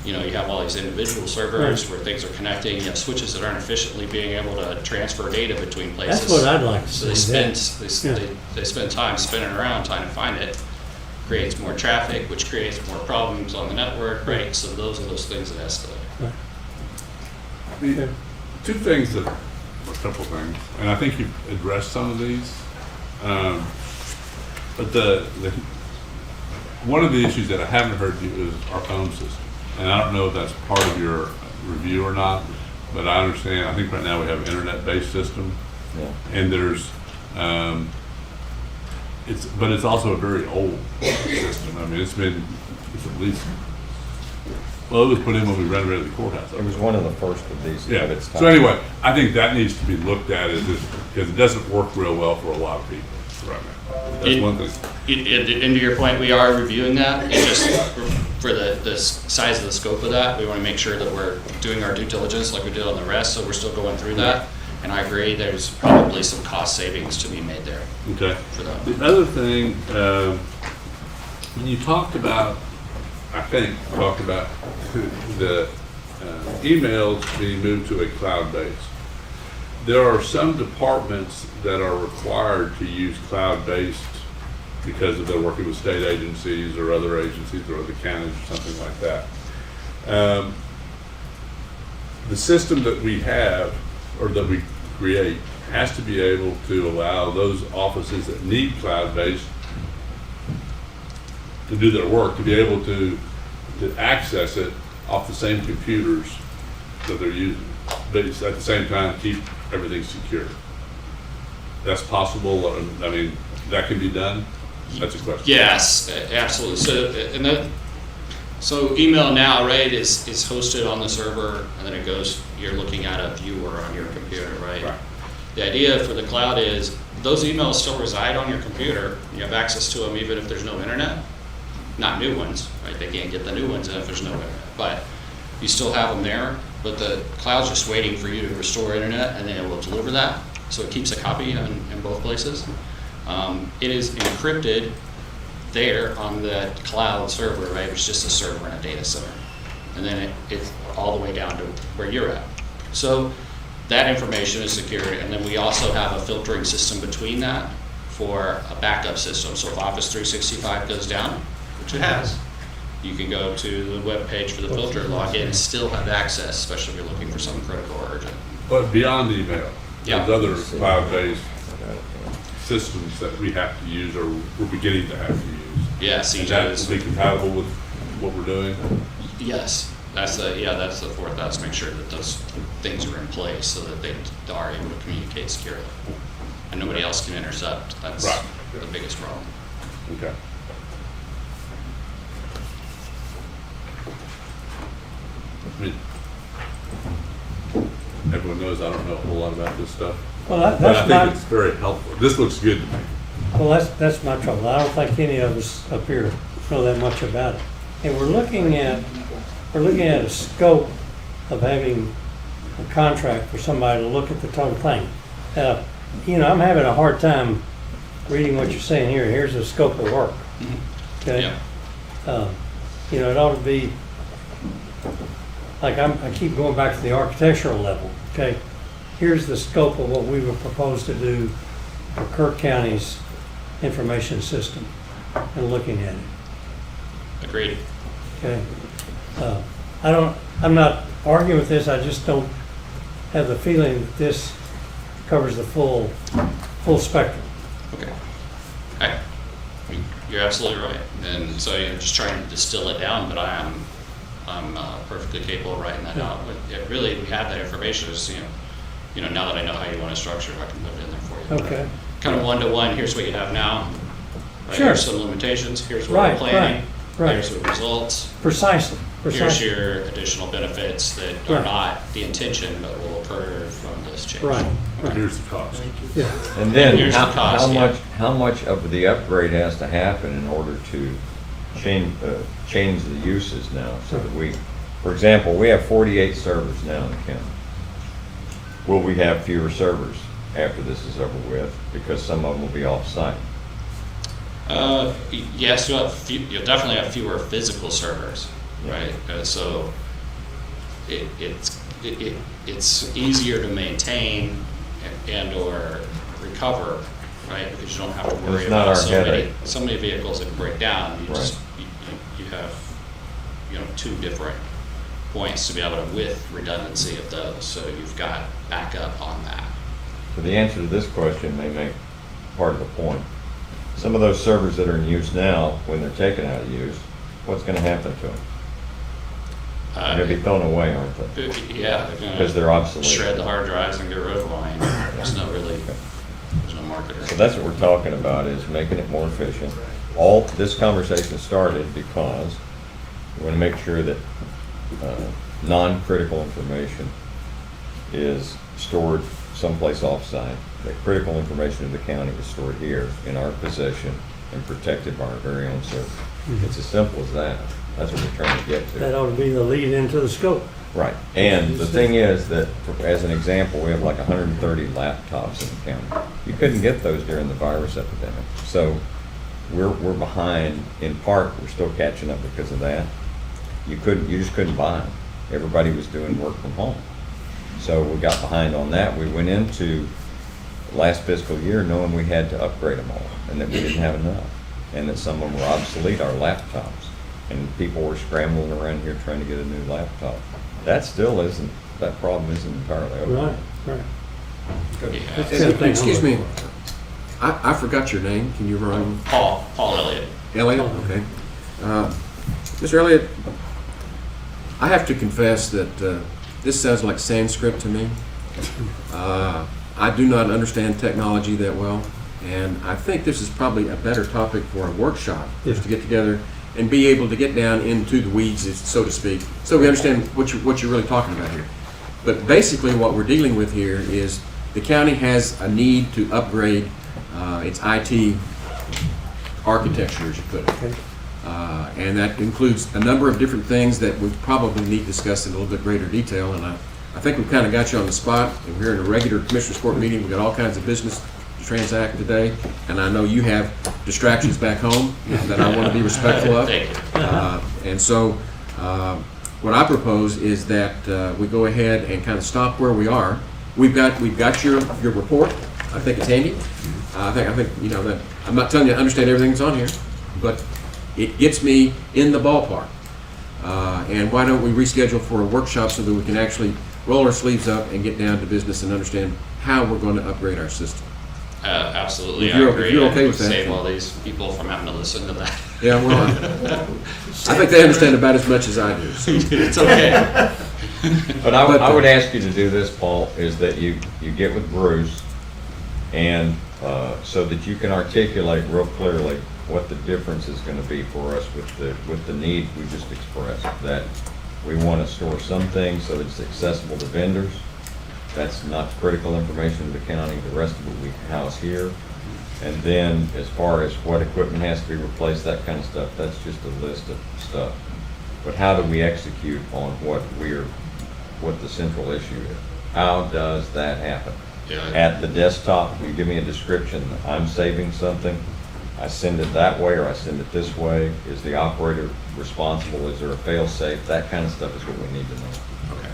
M: You know, you have all these individual servers where things are connecting. You have switches that aren't efficiently being able to transfer data between places.
F: That's what I'd like to
M: So
F: see.
M: they spend time spinning around trying to find it. Creates more traffic, which creates more problems on the network, right? So those are those things that escalate.
G: The two things a couple things, and I think you've addressed some of these. But one of the issues that I haven't heard you is our phone system. and I don't know if that's part of your review or not, but I understand, I think right now we have an internet-based system,
E: Yeah.
G: and there's, but it's also a very old system. I mean, it's at least, well, it was put in when we renovated the courthouse.
E: It was one of the first of these
G: Yeah,
E: of its time.
G: so anyway, I think that needs to be looked at because it doesn't work real well for a lot of people right now. That's one thing.
M: And to your point, we are reviewing that. It's just for the size of the scope of that, we want to make sure that we're doing our due diligence like we did on the rest, so we're still going through that. And I agree, there's probably some cost savings to be made there.
G: Okay.
M: For that.
G: The other thing, when you talked about, the emails being moved to a cloud base. There are some departments that are required to use cloud-based because of their working with state agencies or other agencies or other counties or something like that. The system that we have or that we create has to be able to allow those offices that need cloud-based to do their work, to be able to access it off the same computers that they're using, but it's at the same time keep everything secure. That's possible. I mean, that can be done. That's a question.
M: Yes, absolutely. So email now, right, is hosted on the server, and then it goes. You're looking at a viewer on your computer, right?
G: Right.
M: The idea for the cloud is those emails still reside on your computer. You have access to them even if there's no internet. Not new ones, right? They can't get the new ones if there's no internet, but you still have them there. But the cloud's just waiting for you to restore internet, and then it will deliver that. So it keeps a copy in both places. It is encrypted there on the cloud server, right? It's just a server in a data center, and then it's all the way down to where you're at. So that information is secured, and then we also have a filtering system between that for a backup system. So if Office 365 goes down, which it has, you can go to the web page for the filter, log in, and still have access, especially if you're looking for something critical or urgent.
G: But beyond email,
M: Yeah.
G: there's other cloud-based systems that we have to use or we're beginning to have to use.
M: Yes,
G: And that will be compatible with what we're doing.
M: Yes, that's the fourth. That's make sure that those things are in place so that they are able to communicate securely, and nobody else can intercept. That's
G: Right.
M: the biggest problem.
G: Okay. I mean, everyone knows I don't know a whole lot about this stuff,
F: Well,
G: but I
F: that's
G: think
F: not,
G: it's very helpful. This looks good to me.
F: well, that's my trouble. I don't think any of us up here know that much about it. And we're looking at a scope of having a contract for somebody to look at the total thing. I'm having a hard time reading what you're saying here. Here's the scope of work. Okay?
M: Yeah.
F: It ought to be, like I keep going back to the architectural level, okay? Here's the scope of what we would propose to do for Kirk County's information system and looking at it,
M: Agreed.
F: okay? I'm not arguing with this, I just don't have the feeling that this covers the full spectrum.
M: Okay. You're absolutely right. And so you're just trying to distill it down, but I'm perfectly capable of writing that out. But really, we have that information. Just, now that I know how you want to structure it, I can put it in there for you.
F: Okay.
M: Kind of one-to-one. Here's what you have now. Right?
F: Sure.
M: Here's some limitations. Here's what
F: Right,
M: we're planning.
F: right.
M: Here's the results.
F: Precisely.
M: Here's your additional benefits that are
F: Right.
M: not the intention, but will occur from this change.
F: Right.
G: Here's the cost.
F: Yeah.
E: And then
M: Here's the cost, yeah.
E: how much of the upgrade has to happen in order to change the uses now? So that for example, we have 48 servers now in the county. Will we have fewer servers after this is over with because some of them will be off-site?
M: Yes, you'll definitely have fewer physical servers, right? So it's easier to maintain and or recover, right? Because you don't have to
E: And
M: worry
E: it's not
M: about
E: our headache.
M: so many vehicles that break down. You
E: Right.
M: you have two different points to be able to with redundancy of those. So you've got backup on that.
E: So the answer to this question may make part of the point. Some of those servers that are in use now, when they're taken out of use, what's going to happen to them? They'll be thrown away, aren't they?
M: Yeah, they're
E: Because
M: gonna
E: they're obsolete.
M: shred the hard drives and get rid of mine. There's no marketer.
E: So that's what we're talking about, is making it more efficient. This conversation started because we want to make sure that non-critical information is stored someplace off-site, that critical information in the county is stored here in our possession and protected by our very own server. It's as simple as that. That's what we're trying to get to.
F: That ought to be the lead into the scope.
E: Right. And the thing is that, as an example, we have like 130 laptops in the county. You couldn't get those during the virus epidemic. So we're behind in part. We're still catching up because of that. You just couldn't buy them. Everybody was doing work from home. So we got behind on that. We went into last fiscal year knowing we had to upgrade them all and that we didn't have enough and that some of them were obsolete, our laptops. And people were scrambling around here trying to get a new laptop. That problem isn't entirely over.
F: Right.
M: Yeah.
A: Excuse me, I forgot your name. Can you run?
M: Paul Elliott.
A: Elliott, okay. Mr. Elliott, I have to confess that this sounds like Sanskrit to me. I do not understand technology that well, and I think this is probably a better topic for a workshop, just to get together and be able to get down into the weeds, so to speak, so we understand what you're really talking about here. But basically what we're dealing with here is the county has a need to upgrade its IT architecture, as you put it.
F: Okay.
A: And that includes a number of different things that we probably need to discuss in a little bit greater detail. And I think we've kind of got you on the spot. And we're in a regular Commissioners Court meeting. We've got all kinds of business to transact today. And I know you have distractions back home that I want to be respectful of.
M: Thank you.
A: And so what I propose is that we go ahead and kind of stop where we are. We've got your report. I think it's handy. I think you know that I'm not telling you I understand everything that's on here, but it gets me in the ballpark. And why don't we reschedule for a workshop so that we can actually roll our sleeves up and get down to business and understand how we're going to upgrade our system.
M: Absolutely,
A: If you're-
M: I agree.
A: if you're okay with that.
M: Save all these people from having to listen to that.
A: Yeah, well, I think they understand about as much as I do. So.
M: It's okay.
E: But I would ask you to do this, Paul, is that you get with Bruce and so that you can articulate real clearly what the difference is going to be for us with the need we just expressed. That we want to store some things so that it's accessible to vendors. That's not critical information to the county. The rest of it we house here. And then as far as what equipment has to be replaced, that kind of stuff, that's just a list of stuff. But how do we execute on what the central issue is? How does that happen?
M: Yeah.
E: At the desktop, you give me a description, I'm saving something, I send it that way or I send it this way. Is the operator responsible? Is there a fail-safe? That kind of stuff is what we need to know.
M: Okay.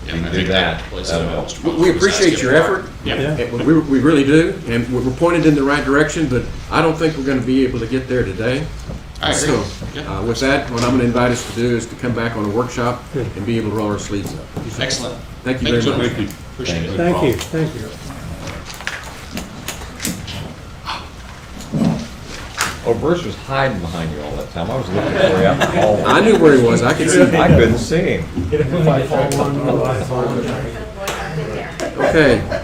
E: You
M: Yeah,
E: can
M: I
E: do
M: think
E: that.
M: plays
E: That'll
M: into
E: help.
M: what Mr. Moses
A: We
M: was
A: appreciate
M: asking
A: your
M: for.
A: effort.
M: Yeah.
A: We really do, and we're pointed in the right direction, but I don't think we're going to be able to get there today.
M: I agree.
A: So,
M: Yeah.
A: with that, what I'm going to invite us to do is to come back on a workshop and be able to roll our sleeves up.
M: Excellent.
A: Thank you very much.
G: Thank you.
M: Appreciate it.
F: Thank you, thank you.
E: Oh, Bruce was hiding behind you all that time. I was looking for you out in the hallway.
A: I knew where he was. I could see him.
E: I couldn't see him.
A: Okay,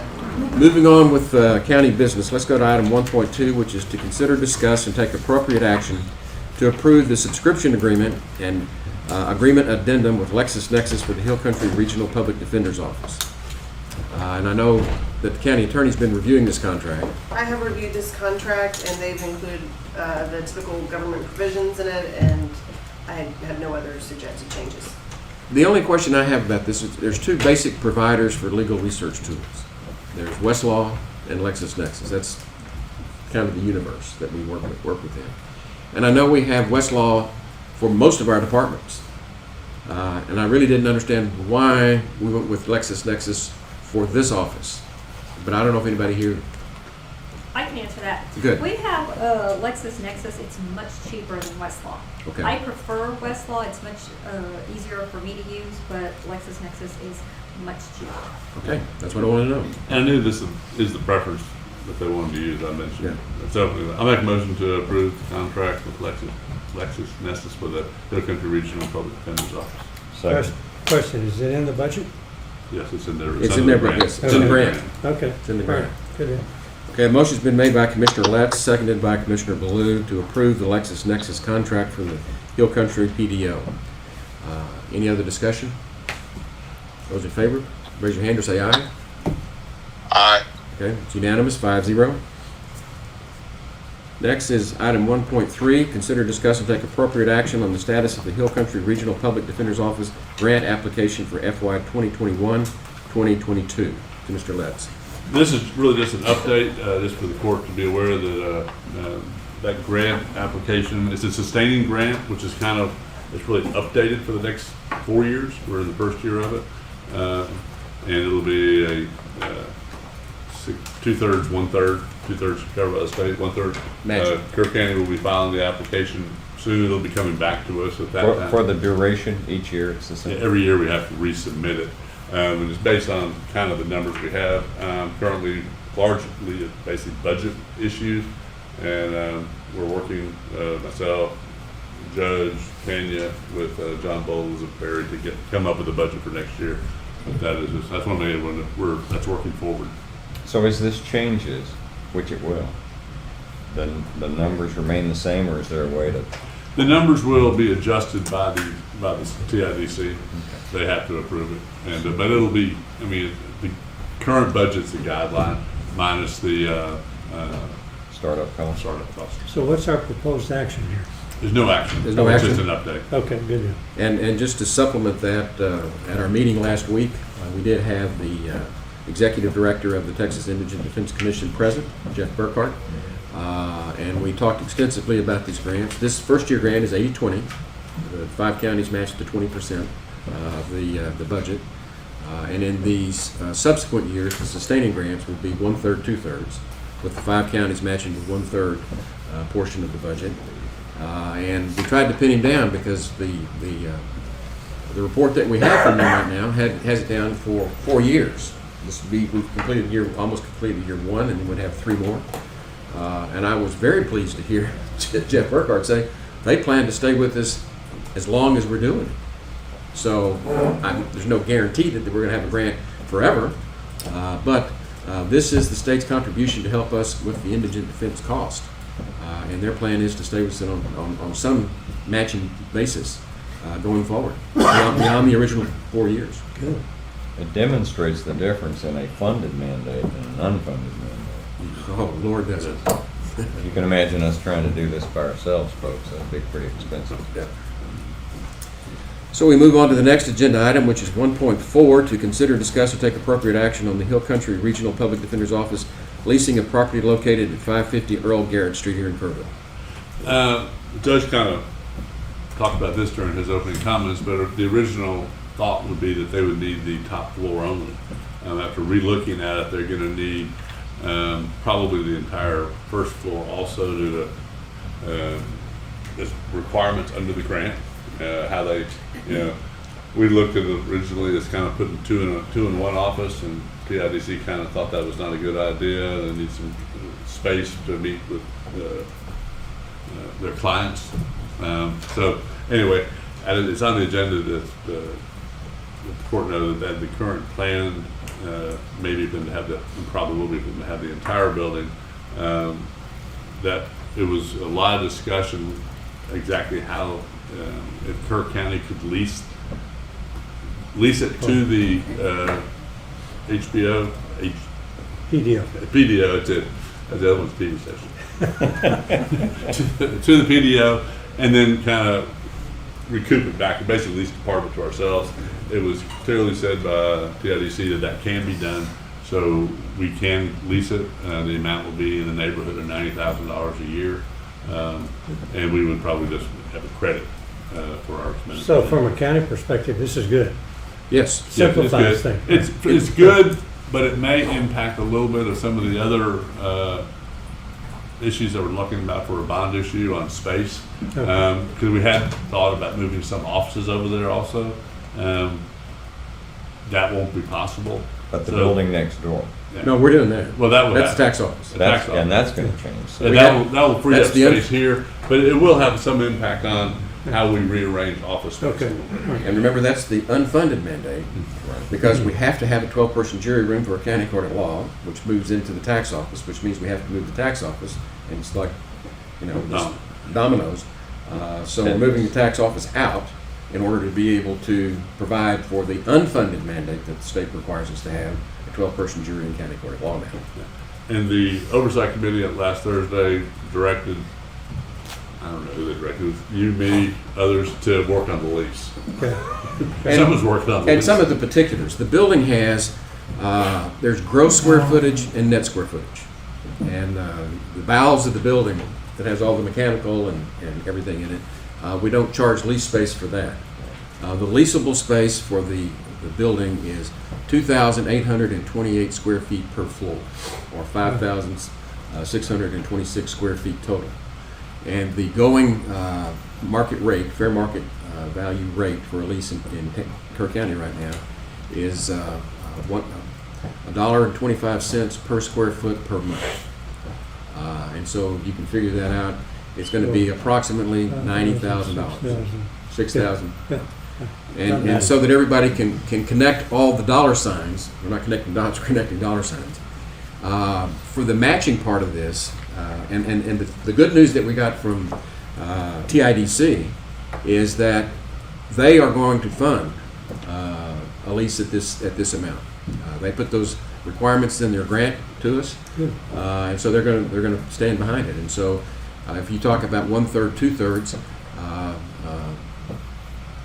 A: moving on with county business. Let's go to item 1.2, which is to consider, discuss, and take appropriate action to approve the subscription agreement and agreement addendum with LexisNexis for the Hill Country Regional Public Defender's Office. And I know that the county attorney's been reviewing this contract.
N: I have reviewed this contract, and they've included the typical government provisions in it, and I had no other suggested changes.
A: The only question I have about this is there's two basic providers for legal research tools. There's Westlaw and LexisNexis. That's kind of the universe that we work within. And I know we have Westlaw for most of our departments. And I really didn't understand why we went with LexisNexis for this office. But I don't know if anybody here.
O: I can answer that.
A: Good.
O: We have LexisNexis. It's much cheaper than Westlaw.
A: Okay.
O: I prefer Westlaw. It's much easier for me to use, but LexisNexis is much cheaper.
A: Okay, that's what I want to know.
G: I knew this is the preference that they wanted to use, I mentioned. So I make a motion to approve the contract with LexisNexis for the Hill Country Regional Public Defender's Office.
E: Second.
F: Question, is it in the budget?
G: Yes, it's in there.
A: It's in there, but yes, it's in the grant.
F: Okay.
A: It's in the
F: All right,
A: grant.
F: good deal.
A: Okay, a motion's been made by Commissioner Letts, seconded by Commissioner Baloo to approve the LexisNexis contract for the Hill Country PDO. Any other discussion? Those in favor, raise your hand or say aye.
H: Aye.
A: Okay, it's unanimous, 5-0. Next is item 1.3, consider, discuss, and take appropriate action on the status of the Hill Country Regional Public Defender's Office grant application for FY 2021-2022. To Mr. Letts.
G: This is really just an update, just for the court to be aware that that grant application is a sustaining grant, which is kind of, it's really updated for the next 4 years. We're in the first year of it. And it'll be a 2/3, 1/3, 2/3 covered by the state, 1/3.
A: Magic.
G: Kerr County will be filing the application soon. It'll be coming back to us at that time.
E: For the duration, each year it's the same?
G: Every year we have to resubmit it. And it's based on kind of the numbers we have. Currently, largely, basically budget issues. And we're working, myself, Judge Pena, with John Bowles and Perry to come up with a budget for next year. But that's one way that's working forward.
E: So as this changes, which it will, then the numbers remain the same, or is there a way to?
G: The numbers will be adjusted by the TIDC. They have to approve it, but it'll be. I mean, the current budget's the guideline minus the
E: Startup cost.
F: So what's our proposed action here?
G: There's no action.
A: There's no
G: It's
A: action.
G: just an update.
F: Okay, good deal.
A: And just to supplement that, at our meeting last week, we did have the Executive Director of the Texas Indigent Defense Commission present, Jeff Burkhart, and we talked extensively about these grants. This first-year grant is 80-20. The 5 counties matched the 20% of the budget. And in these subsequent years, the sustaining grants would be 1/3, 2/3, with the 5 counties matching the 1/3 portion of the budget. And we tried to pin him down because the report that we have from them right now has it down for 4 years. We've completed almost completed year 1, and we'd have 3 more. And I was very pleased to hear Jeff Burkhart say they plan to stay with us as long as we're doing it. So there's no guarantee that we're going to have a grant forever, but this is the state's contribution to help us with the indigent defense cost. And their plan is to stay with us on some matching basis going forward, beyond the original 4 years.
F: Good.
E: It demonstrates the difference in a funded mandate and an unfunded mandate.
A: Oh, Lord, does it.
E: You can imagine us trying to do this by ourselves, folks. That'd be pretty expensive.
A: Yeah. So we move on to the next agenda item, which is 1.4, to consider, discuss, or take appropriate action on the Hill Country Regional Public Defender's Office leasing of property located at 550 Earl Garrett Street here in Kerrville.
G: The judge kind of talked about this during his opening comments, but the original thought would be that they would need the top floor only. After relooking at it, they're going to need probably the entire first floor also due to the requirements under the grant. How they, we looked at it originally as kind of putting two in one office, and TIDC kind of thought that was not a good idea. They need some space to meet with their clients. So anyway, it's on the agenda that the court know that the current plan maybe been to have probably will be to have the entire building. That it was a lot of discussion exactly how if Kerr County could lease it to the PDO. It's it. The other one's PD station. to the PDO, and then kind of recoup it back, basically lease the apartment to ourselves. It was clearly said by TIDC that can be done, so we can lease it. The amount will be in the neighborhood of $90,000 a year, and we would probably just have a credit for our expenses.
F: So from a county perspective, this is good.
A: Yes.
F: Simplifies things.
G: It's good, but it may impact a little bit of some of the other issues that we're looking about for a bond issue on space. Because we had thought about moving some offices over there also. That won't be possible.
E: But the building next door.
G: Yeah.
A: No, we're doing that.
G: Well, that would
A: that's the
G: happen.
A: tax office.
E: And that's going to change. So
G: that will free up space here, but it will have some impact on how we rearrange office space.
F: Okay.
A: And remember, that's the unfunded mandate, because we have to have a 12-person jury room for a county court of law, which moves into the tax office, which means we have to move the tax office, and it's like, just dominoes. So we're moving the tax office out in order to be able to provide for the unfunded mandate that the state requires us to have, a 12-person jury in county court of law now.
G: And the oversight committee at last Thursday directed, I don't know who they directed, it was you, me, others, to work on the lease.
F: Okay.
G: Someone's working on the
A: And
G: lease.
A: some of the particulars. The building has, there's gross square footage and net square footage. And the bowels of the building that has all the mechanical and everything in it, we don't charge lease space for that. The leasable space for the building is 2,828 square feet per floor, or 5,626 square feet total. And the going market rate, fair market value rate for a lease in Kerr County right now is $1.25 per square foot per month. And so you can figure that out. It's going to be approximately $90,000, $6,000. And so that everybody can connect all the dollar signs. We're not connecting dots, we're connecting dollar signs. For the matching part of this, and the good news that we got from TIDC is that they are going to fund a lease at this amount. They put those requirements in their grant to us, and so they're going to stand behind it. And so, if you talk about 1/3, 2/3,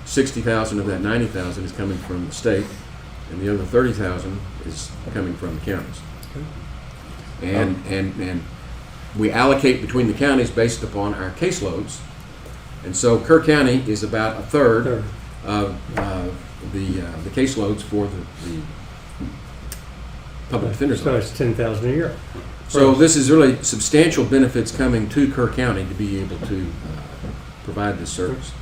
A: 60,000 of that 90,000 is coming from the state, and the other 30,000 is coming from the counties. And we allocate between the counties based upon our caseloads. And so Kerr County is about a third of the caseloads for the public defender's
F: So
A: office.
F: it's 10,000 a year.
A: So this is really substantial benefits coming to Kerr County to be able to provide this service.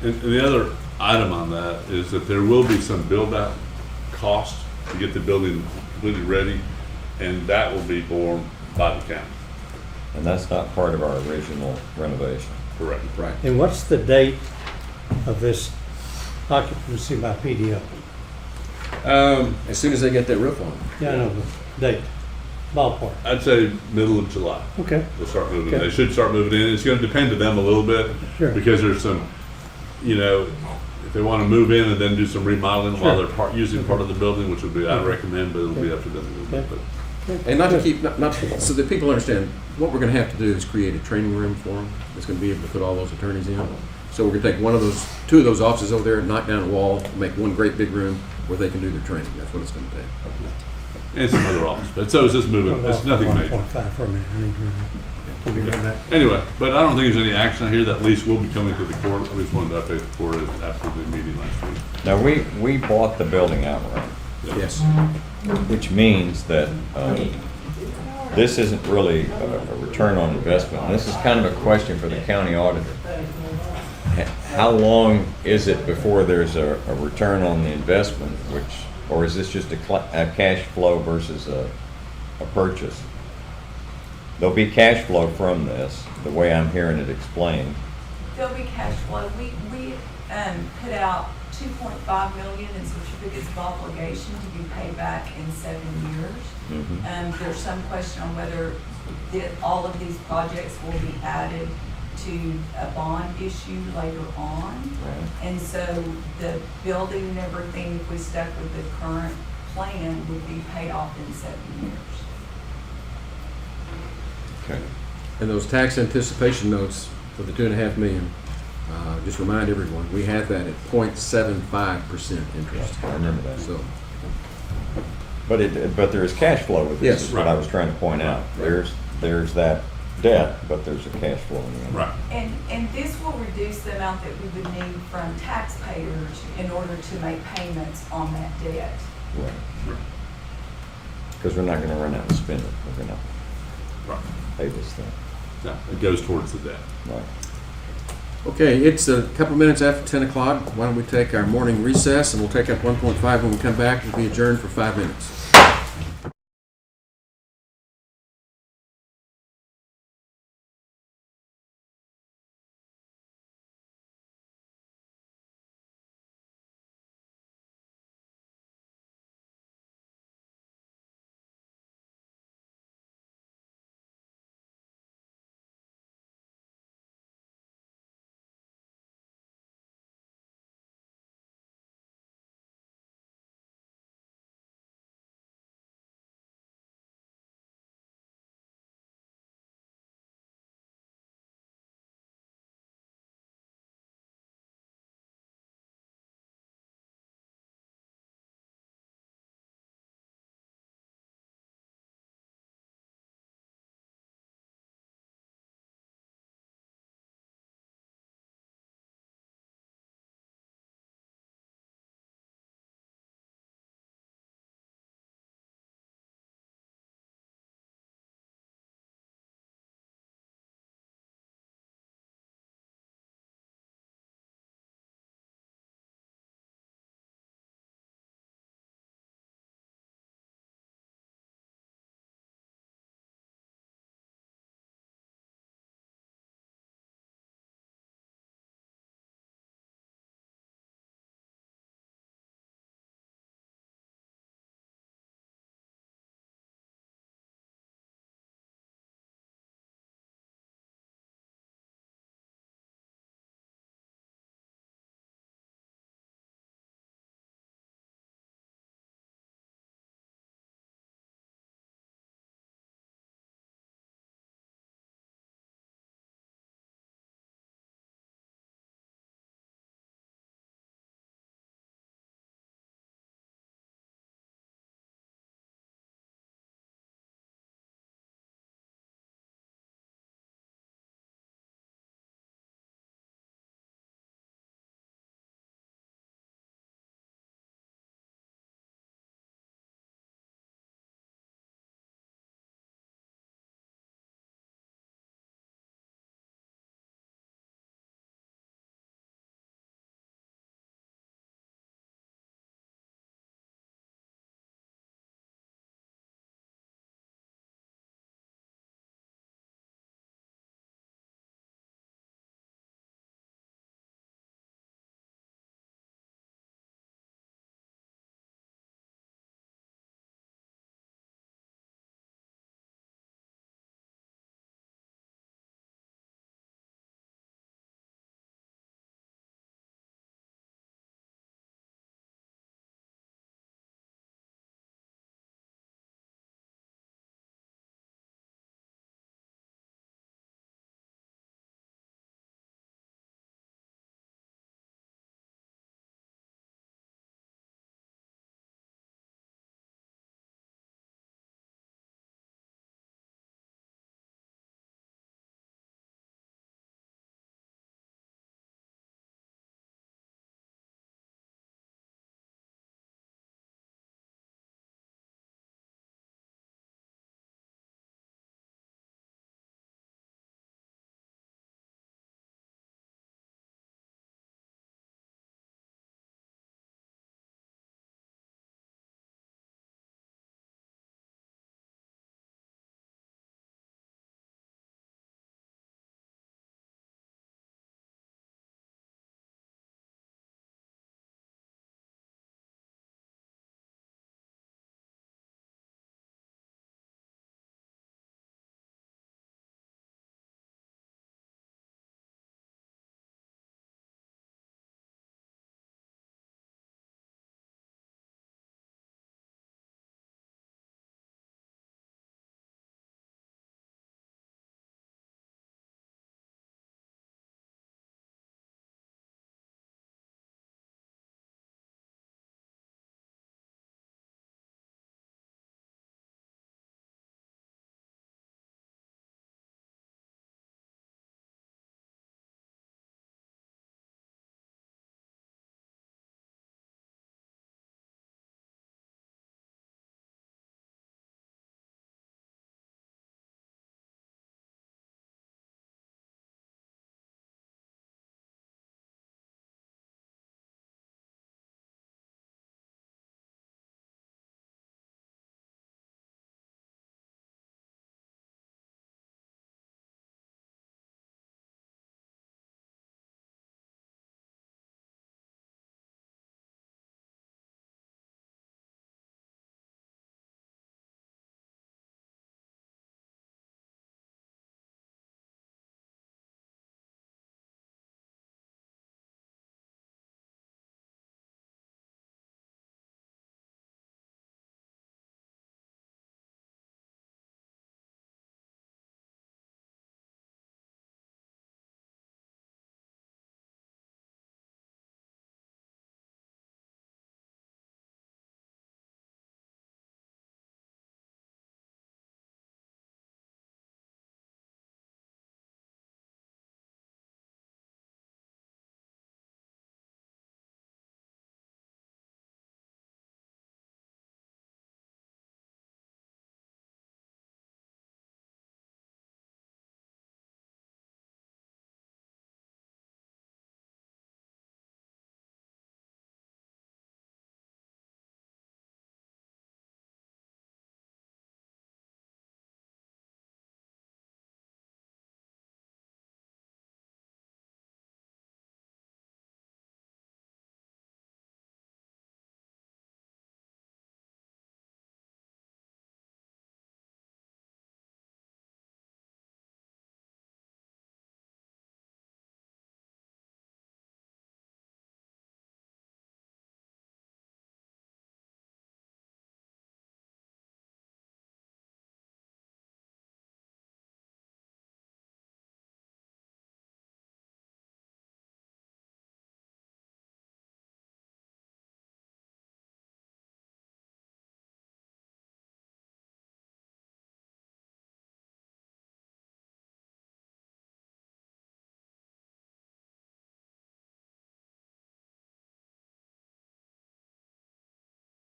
G: And the other item on that is that there will be some build-out cost to get the building completely ready, and that will be borne by the county.
E: And that's not part of our original renovation.
G: Correct.
A: Right.
F: And what's the date of this occupancy by PDO?
A: As soon as they get that roof on.
F: Yeah, I know the date, ballpark.
G: I'd say middle of July.
F: Okay.
G: They'll start moving.
F: Okay.
G: They should start moving in. It's going to depend to them a little bit
F: Sure.
G: because there's some, if they want to move in and then do some remodeling while they're using part of the building, which would be, I recommend, but it'll be up to them a little bit. But
A: And not to keep, so that people understand, what we're going to have to do is create a training room for them that's going to be able to put all those attorneys in. So we're going to take two of those offices over there, knock down a wall, make one great big room where they can do their training. That's what it's going to take.
G: and some other office. But so it's just moving. It's nothing major.
F: 1.5 for a minute. I need to be right back.
G: Anyway, but I don't think there's any action here. That lease will be coming to the court. I just wanted to update the court after the meeting last week.
E: Now, we bought the building outright,
A: Yes.
E: which means that this isn't really a return on investment. And this is kind of a question for the county auditor. How long is it before there's a return on the investment, or is this just a cash flow versus a purchase? There'll be cash flow from this, the way I'm hearing it explained.
P: There'll be cash flow. We put out $2.5 million in certificates of obligation to be paid back in 7 years. There's some question on whether all of these projects will be added to a bond issue later on.
E: Right.
P: And so the building and everything, if we stuck with the current plan, would be paid off in 7 years.
E: Okay.
A: And those tax anticipation notes for the $2.5 million, just remind everyone, we have that at 0.75% interest.
E: I remember that.
A: So,
E: But there is cash flow with this,
A: Yes.
E: is what I was trying to point out. There's that debt, but there's a cash flow in the end.
G: Right.
P: And this will reduce the amount that we would need from taxpayers in order to make payments on that debt.
E: Right. Because we're not going to run out and spend it. We're going to pay this thing.
G: Yeah, it goes towards the debt.
E: Right.
A: okay, it's a couple minutes after 10 o'clock. Why don't we take our morning recess, and we'll take up 1.5 when we come back. We'll be adjourned for 5 minutes.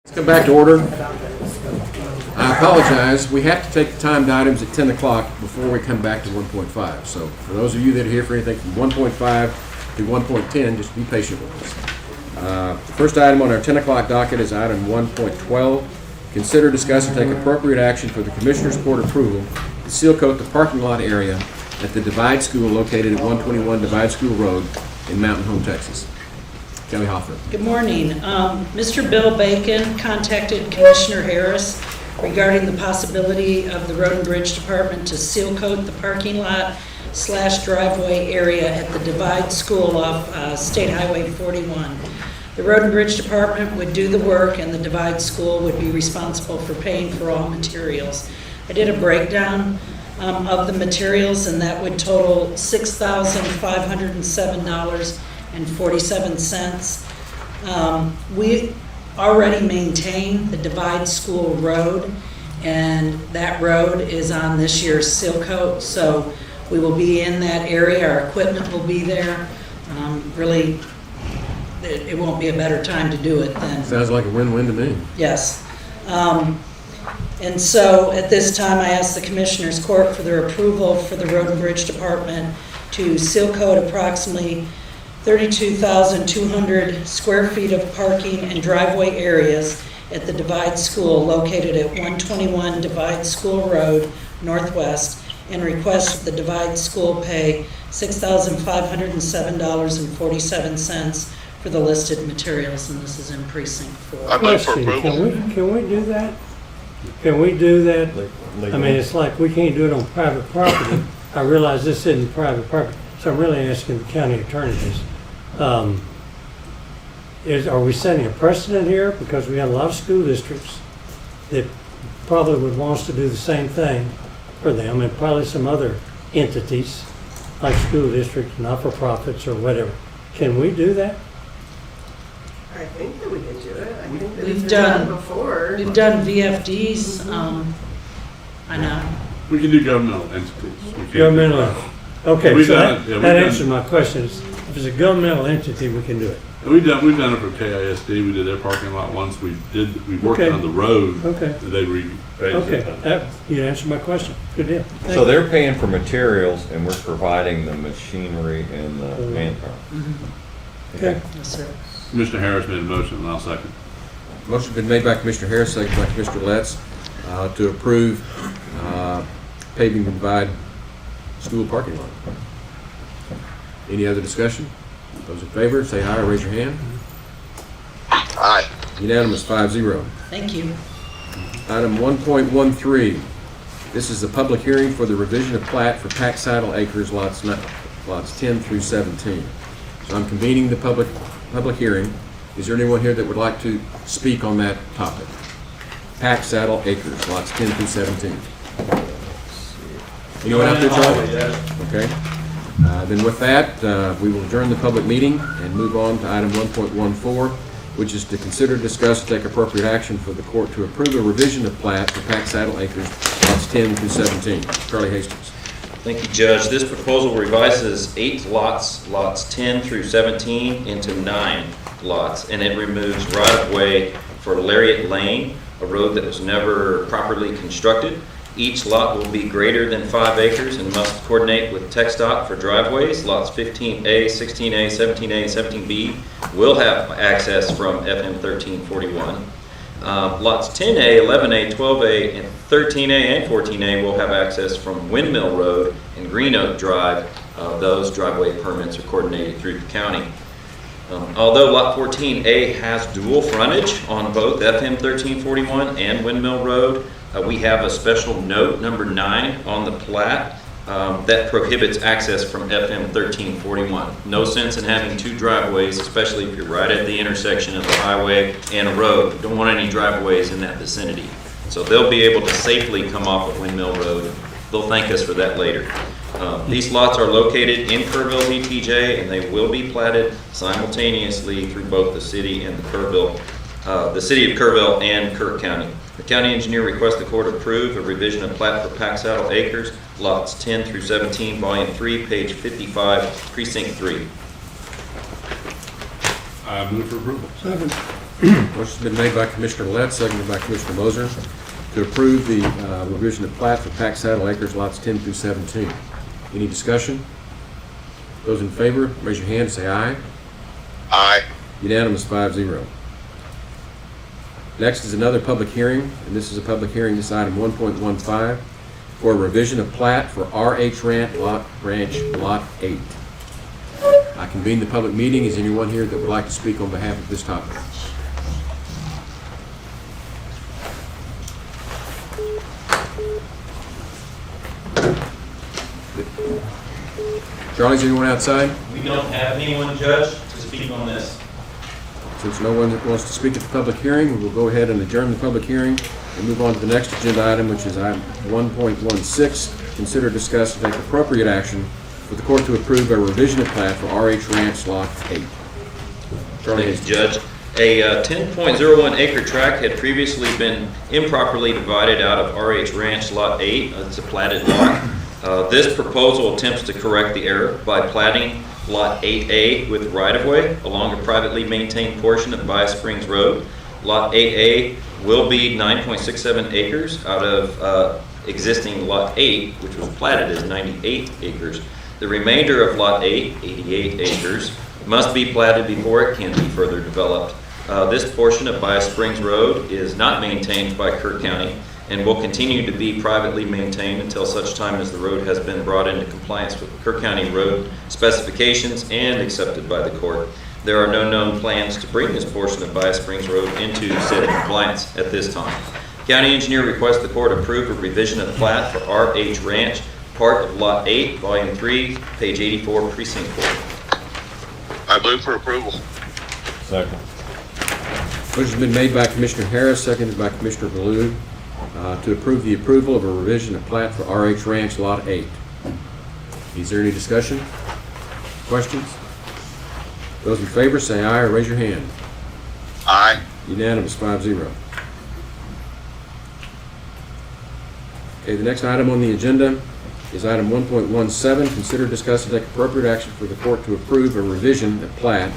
A: Let's come back to order. I apologize. We have to take the timed items at 10 o'clock before we come back to 1.5. So for those of you that are here for anything from 1.5 to 1.10, just be patient with us. The first item on our 10 o'clock docket is item 1.12. Consider, discuss, and take appropriate action for the Commissioners Court approval to seal coat the parking lot area at the Divide School located at 121 Divide School Road in Mountain Home, Texas. Kelly Hoffman.
Q: Good morning. Mr. Bill Bacon contacted Commissioner Harris regarding the possibility of the Road and Bridge Department to seal coat the parking lot / driveway area at the Divide School off State Highway 41. The Road and Bridge Department would do the work and the Divide School would be responsible for paying for all materials. I did a breakdown of the materials and that would total $6,507.47. We already maintain the Divide School Road, and that road is on this year's seal coat, so we will be in that area. Our equipment will be there. Really, it won't be a better time to do it than.
A: Sounds like a win-win to me.
Q: Yes. And so at this time, I ask the Commissioners Court for their approval for the Road and Bridge Department to seal coat approximately 32,200 square feet of parking and driveway areas at the Divide School located at 121 Divide School Road Northwest, and request that the Divide School pay $6,507.47 for the listed materials, and this is in precinct 4.
H: I move for
F: Question,
H: approval.
F: can we do that? Can we do that? I mean, it's like we can't do it on private property. I realize this isn't private property, so I'm really asking the county attorney this. Are we setting a precedent here? Because we have a lot of school districts that probably would want us to do the same thing for them, and probably some other entities like school districts, not-for-profits, or whatever. Can we do that?
N: I think that we can do it. I think that
Q: We've
N: it's been
Q: done-
N: done before.
Q: We've done VFDs, I know.
G: We can do governmental entities. We can't do
F: Governmental,
G: private.
F: okay,
G: We've
F: so
G: done
F: that
G: it, yeah, we've
F: that
G: done-
F: answers my question. If it's a governmental entity, we can do it.
G: And we've done it for KISD. We did their parking lot once. We worked
F: Okay.
G: on the road.
F: Okay.
G: They
F: Okay, you answered my question. Good deal. Thank
E: So
F: you.
E: they're paying for materials and we're providing the machinery and the manpower.
F: Okay.
Q: Yes, sir.
G: Commissioner Harris made a motion, and I'll second.
A: Motion been made by Commissioner Harris, seconded by Commissioner Letts, to approve paving the Divide School parking lot. Any other discussion? Those in favor, say aye or raise your hand.
H: Aye.
A: Unanimous, 5-0.
Q: Thank you.
A: Item 1.13. This is a public hearing for the revision of plat for Pack Saddle Acres, lots 10 through 17. So I'm convening the public hearing. Is there anyone here that would like to speak on that topic? Pack Saddle Acres, lots 10 through 17. Anyone out there, Charlie? Okay. Then with that, we will adjourn the public meeting and move on to item 1.14, which is to consider, discuss, and take appropriate action for the court to approve a revision of plat for Pack Saddle Acres, lots 10 through 17. Charlie Hastings.
R: Thank you, Judge. This proposal revises 8 lots, lots 10 through 17, into 9 lots, and it removes right-of-way for Lariat Lane, a road that was never properly constructed. Each lot will be greater than 5 acres and must coordinate with TxDOT for driveways. Lots 15A, 16A, 17A, and 17B will have access from FM 1341. Lots 10A, 11A, 12A, and 13A and 14A will have access from Windmill Road and Green Oak Drive. Those driveway permits are coordinated through the county. Although Lot 14A has dual frontage on both FM 1341 and Windmill Road, we have a special note, number 9, on the plat that prohibits access from FM 1341. No sense in having 2 driveways, especially if you're right at the intersection of the highway and a road. You don't want any driveways in that vicinity. So they'll be able to safely come off of Windmill Road. They'll thank us for that later. These lots are located in Kerrville's ETJ, and they will be platted simultaneously through both the city and the city of Kerrville and Kirk County. The county engineer requests the court approve a revision of plat for Pack Saddle Acres, lots 10 through 17, volume 3, page 55, precinct 3.
G: I move for approval.
F: Second.
A: Motion's been made by Commissioner Letts, seconded by Commissioner Moser, to approve the revision of plat for Pack Saddle Acres lots 10 through 17. Any discussion? Those in favor, raise your hand and say aye.
H: Aye.
A: Unanimous, 5-0. Next is another public hearing, and this is a public hearing, this item 1.15, for a revision of plat for RH Ranch Lot 8. I convene the public meeting. Is anyone here that would like to speak on behalf of this topic? Charlie, is anyone outside?
R: We don't have anyone, Judge, to speak on this.
A: Since no one wants to speak at the public hearing, we will go ahead and adjourn the public hearing and move on to the next agenda item, which is item 1.16, consider, discuss, and take appropriate action for the court to approve a revision of plat for RH Ranch Lot 8. Charlie
R: Thank
A: Hastings.
R: you, Judge. A 10.01 acre tract had previously been improperly divided out of RH Ranch Lot 8. It's a platted lot. This proposal attempts to correct the error by platting Lot 8A with right-of-way along a privately maintained portion of Bias Springs Road. Lot 8A will be 9.67 acres out of existing Lot 8, which was platted as 98 acres. The remainder of Lot 8, 88 acres, must be platted before it can be further developed. This portion of Bias Springs Road is not maintained by Kerr County and will continue to be privately maintained until such time as the road has been brought into compliance with Kerr County road specifications and accepted by the court. There are no known plans to bring this portion of Bias Springs Road into said compliance at this time. County engineer requests the court approve a revision of plat for RH Ranch, part of Lot 8, Volume 3, page 84, Precinct 4.
H: I move for approval.
E: Second.
A: Motion's been made by Commissioner Harris, seconded by Commissioner Baloo, to approve the approval of a revision of plat for RH Ranch Lot 8. Is there any discussion? Questions? Those in favor say aye or raise your hand.
H: Aye.
A: Unanimous, 5-0. Okay, the next item on the agenda is item 1.17, consider, discuss, and take appropriate action for the court to approve a revision of plat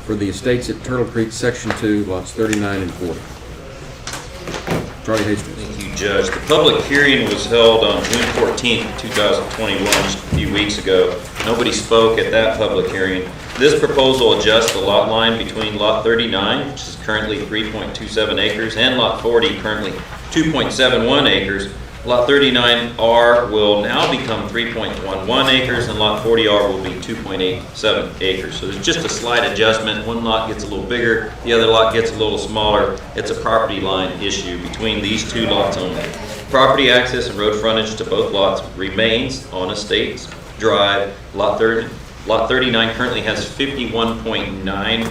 A: for the estates at Turtle Creek, Section 2, lots 39 and 40. Charlie Hastings.
R: Thank you, Judge. The public hearing was held on June 14th, 2021, just a few weeks ago. Nobody spoke at that public hearing. This proposal adjusts the lot line between Lot 39, which is currently 3.27 acres, and Lot 40, currently 2.71 acres. Lot 39R will now become 3.11 acres, and Lot 40R will be 2.87 acres. So there's just a slight adjustment. One lot gets a little bigger, the other lot gets a little smaller. It's a property line issue between these two lots only. Property access and road frontage to both lots remains on Estates Drive. Lot 39 currently has 51.9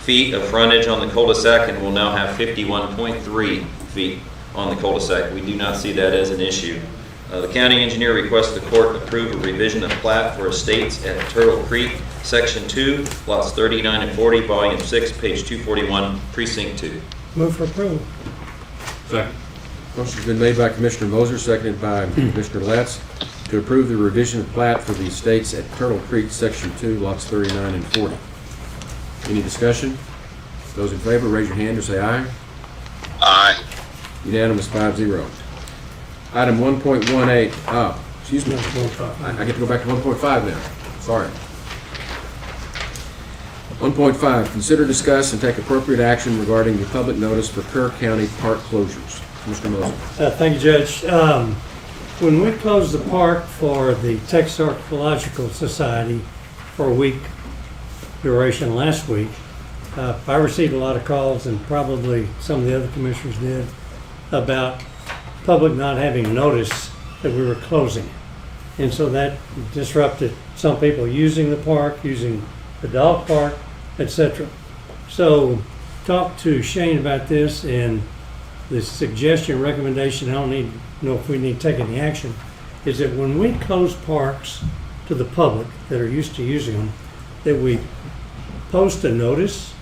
R: feet of frontage on the cul-de-sac and will now have 51.3 feet on the cul-de-sac. We do not see that as an issue. The county engineer requests the court approve a revision of plat for estates at Turtle Creek, Section 2, lots 39 and 40, Volume 6, page 241, Precinct 2.
F: Move for approval.
G: Second.
A: Motion's been made by Commissioner Moser, seconded by Commissioner Letts, to approve the revision of plat for the estates at Turtle Creek, Section 2, lots 39 and 40. Any discussion? Those in favor, raise your hand or say aye.
H: Aye.
A: Unanimous, 5-0. Item 1.18, excuse me, I get to go back to 1.5 now, sorry. 1.5, consider, discuss, and take appropriate action regarding the public notice for Kerr County park closures. Mr. Moser.
F: Thank you, Judge. When we closed the park for the Texas Archaeological Society for a week duration last week, I received a lot of calls, and probably some of the other commissioners did, about public not having notice that we were closing. And so that disrupted some people using the park, using the dog park, etc. So talked to Shane about this, and the suggestion, recommendation, I don't know if we need to take any action, is that when we close parks to the public that are used to using them, that we post a notice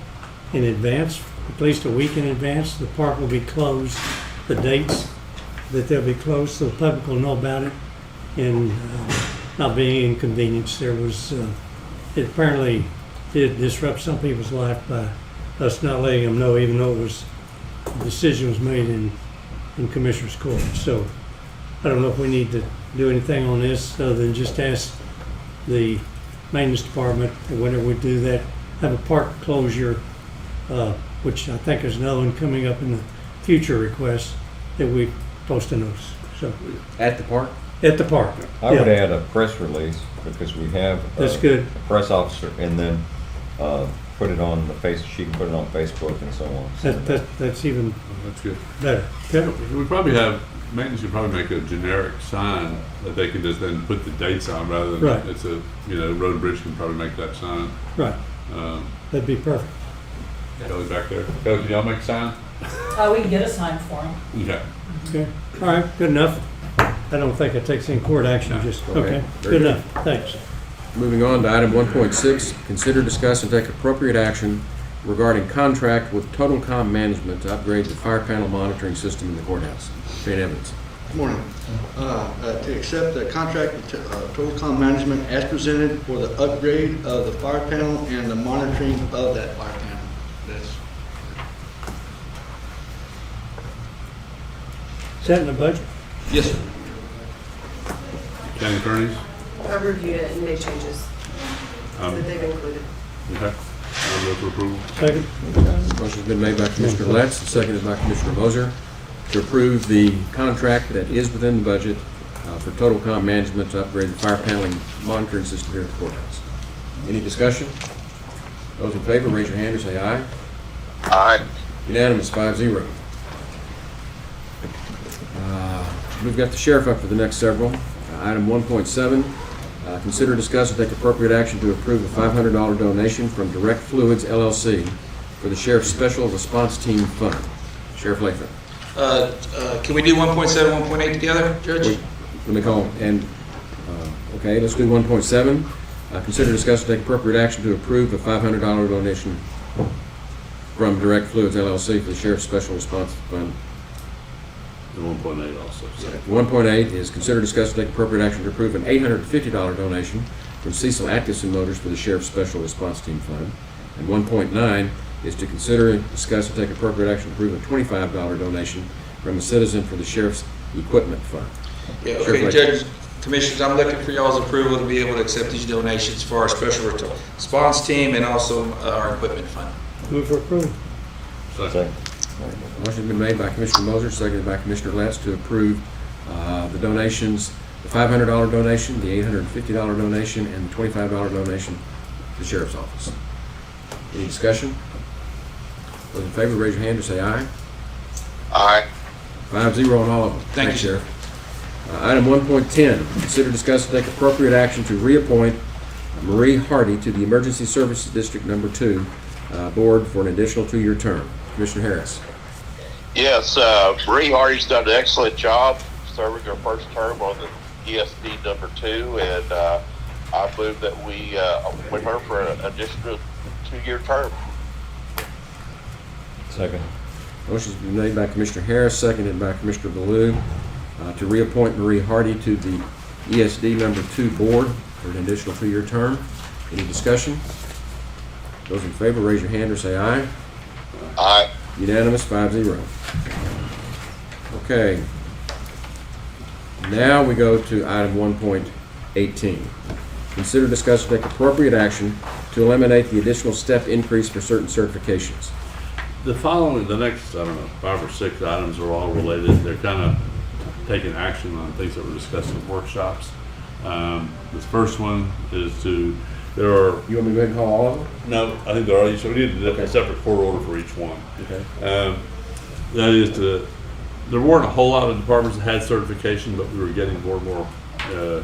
F: in advance, at least a week in advance. The park will be closed, the dates that they'll be closed, so the public will know about it, and not being inconvenienced. There was, it apparently did disrupt some people's life by us not letting them know, even though the decision was made in Commissioner's Court. So I don't know if we need to do anything on this other than just ask the maintenance department, or whenever we do that, have a park closure, which I think is another one coming up in the future requests, that we post a notice. So
A: At the park?
F: at the park.
E: I would
F: Yeah.
E: add a press release, because we have
F: That's good.
E: a press officer, and then put it on the face, she can put it on Facebook and so on. So
F: That's even
G: That's good.
F: better. Okay.
G: We probably have, maintenance should probably make a generic sign that they can just then put the dates on rather than,
F: Right.
G: it's a, road and bridge can probably make that sign.
F: Right. That'd be perfect.
G: Kelly back there. Kelly, can y'all make a sign?
P: We can get a sign for them.
G: Okay.
F: Okay. All right. Good enough. I don't think it takes any court action. Just okay.
A: Very
F: Good
A: good.
F: enough. Thanks.
A: Moving on to item 1.6, consider, discuss, and take appropriate action regarding contract with Total Com Management to upgrade the fire panel monitoring system in the courthouse. Shane Evans.
S: Good morning. To accept the contract with Total Com Management as presented for the upgrade of the fire panel and the monitoring of that fire panel.
F: Is that in the budget?
S: Yes, sir.
G: County attorneys?
N: I've reviewed it and made changes that they've included.
G: Okay. I'll go for approval.
F: Second.
A: Motion's been made by Commissioner Letts and seconded by Commissioner Moser to approve the contract that is within the budget for Total Com Management to upgrade the fire paneling monitoring system here at the courthouse. Any discussion? Those in favor, raise your hand or say aye.
H: Aye.
A: Unanimous, 5-0. We've got the sheriff up for the next several. Item 1.7, consider, discuss, and take appropriate action to approve a $500 donation from Direct Fluids LLC for the Sheriff's Special Response Team Fund. Sheriff Lathrop.
T: Can we do 1.7, 1.8 together, Judge?
A: Let me call, and, okay, let's do 1.7. Consider, discuss, and take appropriate action to approve a $500 donation from Direct Fluids LLC for the Sheriff's Special Response Fund.
G: And 1.8 also.
A: 1.8 is consider, discuss, and take appropriate action to approve an $850 donation from Cecil Atkinson Motors for the Sheriff's Special Response Team Fund. And 1.9 is to consider, discuss, and take appropriate action to approve a $25 donation from a citizen for the Sheriff's Equipment Fund.
T: Yeah,
A: Sheriff
T: okay,
A: Lathrop.
T: Judge, Commissioners, I'm looking for y'all's approval to be able to accept these donations for our special response team and also our equipment fund.
F: Move for approval.
G: Second.
A: Motion's been made by Commissioner Moser, seconded by Commissioner Letts to approve the donations, the $500 donation, the $850 donation, and the $25 donation to the Sheriff's Office. Any discussion? Those in favor, raise your hand or say aye.
H: Aye.
A: 5-0 on all of them.
T: Thank you,
A: Sheriff. Item 1.10, consider, discuss, and take appropriate action to reappoint Marie Hardy to the Emergency Services District Number 2 Board for an additional 2-year term. Commissioner Harris.
H: Yes, Marie Hardy's done an excellent job serving her first term on the ESD number 2, and I move that we appoint her for an additional 2-year term.
E: Second.
A: Motion's been made by Commissioner Harris, seconded by Commissioner Ballou, to reappoint Marie Hardy to the ESD Number 2 Board for an additional 2-year term. Any discussion? Those in favor, raise your hand or say aye.
H: Aye.
A: Unanimous, 5-0. Okay. Now we go to item 1.18. Consider, discuss, and take appropriate action to eliminate the additional step increase for certain certifications.
G: The following, the next, 5 or 6 items are all related. They're kind of taking action on things that were discussed in workshops. This first one is to, there are...
A: You want me to go ahead and call all of them?
G: No, I think there are, so we need to do a separate court order for each one.
A: Okay.
G: That is to, there weren't a whole lot of departments that had certification, but we were getting more and more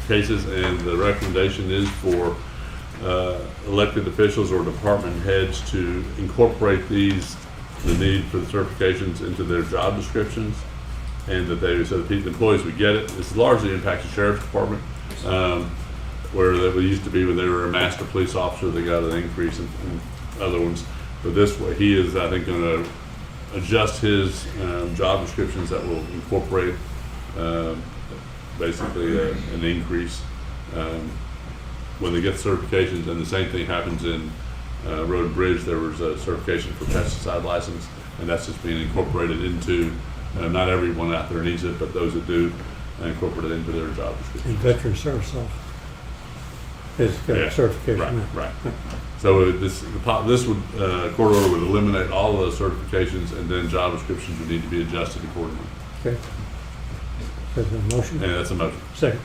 G: cases, and the recommendation is for elected officials or department heads to incorporate these, the need for the certifications into their job descriptions, and that they, so that the employees would get it. This largely impacts the sheriff's department, where that used to be when they were a master police officer, they got an increase in other ones. But this way, he is, I think, going to adjust his job descriptions that will incorporate basically an increase when they get certifications. And the same thing happens in Road and Bridge, there was a certification for pesticide license, and that's just being incorporated into, not everyone out there needs it, but those that do, incorporate it into their job description.
F: And veteran service officer. It's got a certification.
G: Right. So this would, court order would eliminate all of those certifications, and then job descriptions would need to be adjusted accordingly.
F: Okay. That's a motion?
G: And that's a motion.
F: Second.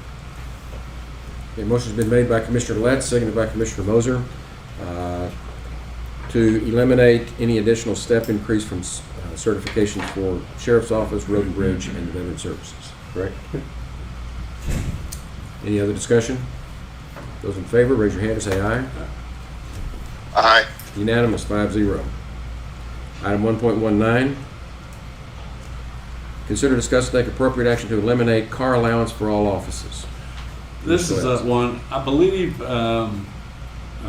A: Okay, motion's been made by Commissioner Letts, seconded by Commissioner Moser, to eliminate any additional step increase from certifications for Sheriff's Office, Road and Bridge, and Veteran Services. Correct? Any other discussion? Those in favor, raise your hand and say aye.
H: Aye.
A: Unanimous, 5-0. Item 1.19. Consider, discuss, and take appropriate action to eliminate car allowance for all offices.
G: This is one, I believe, I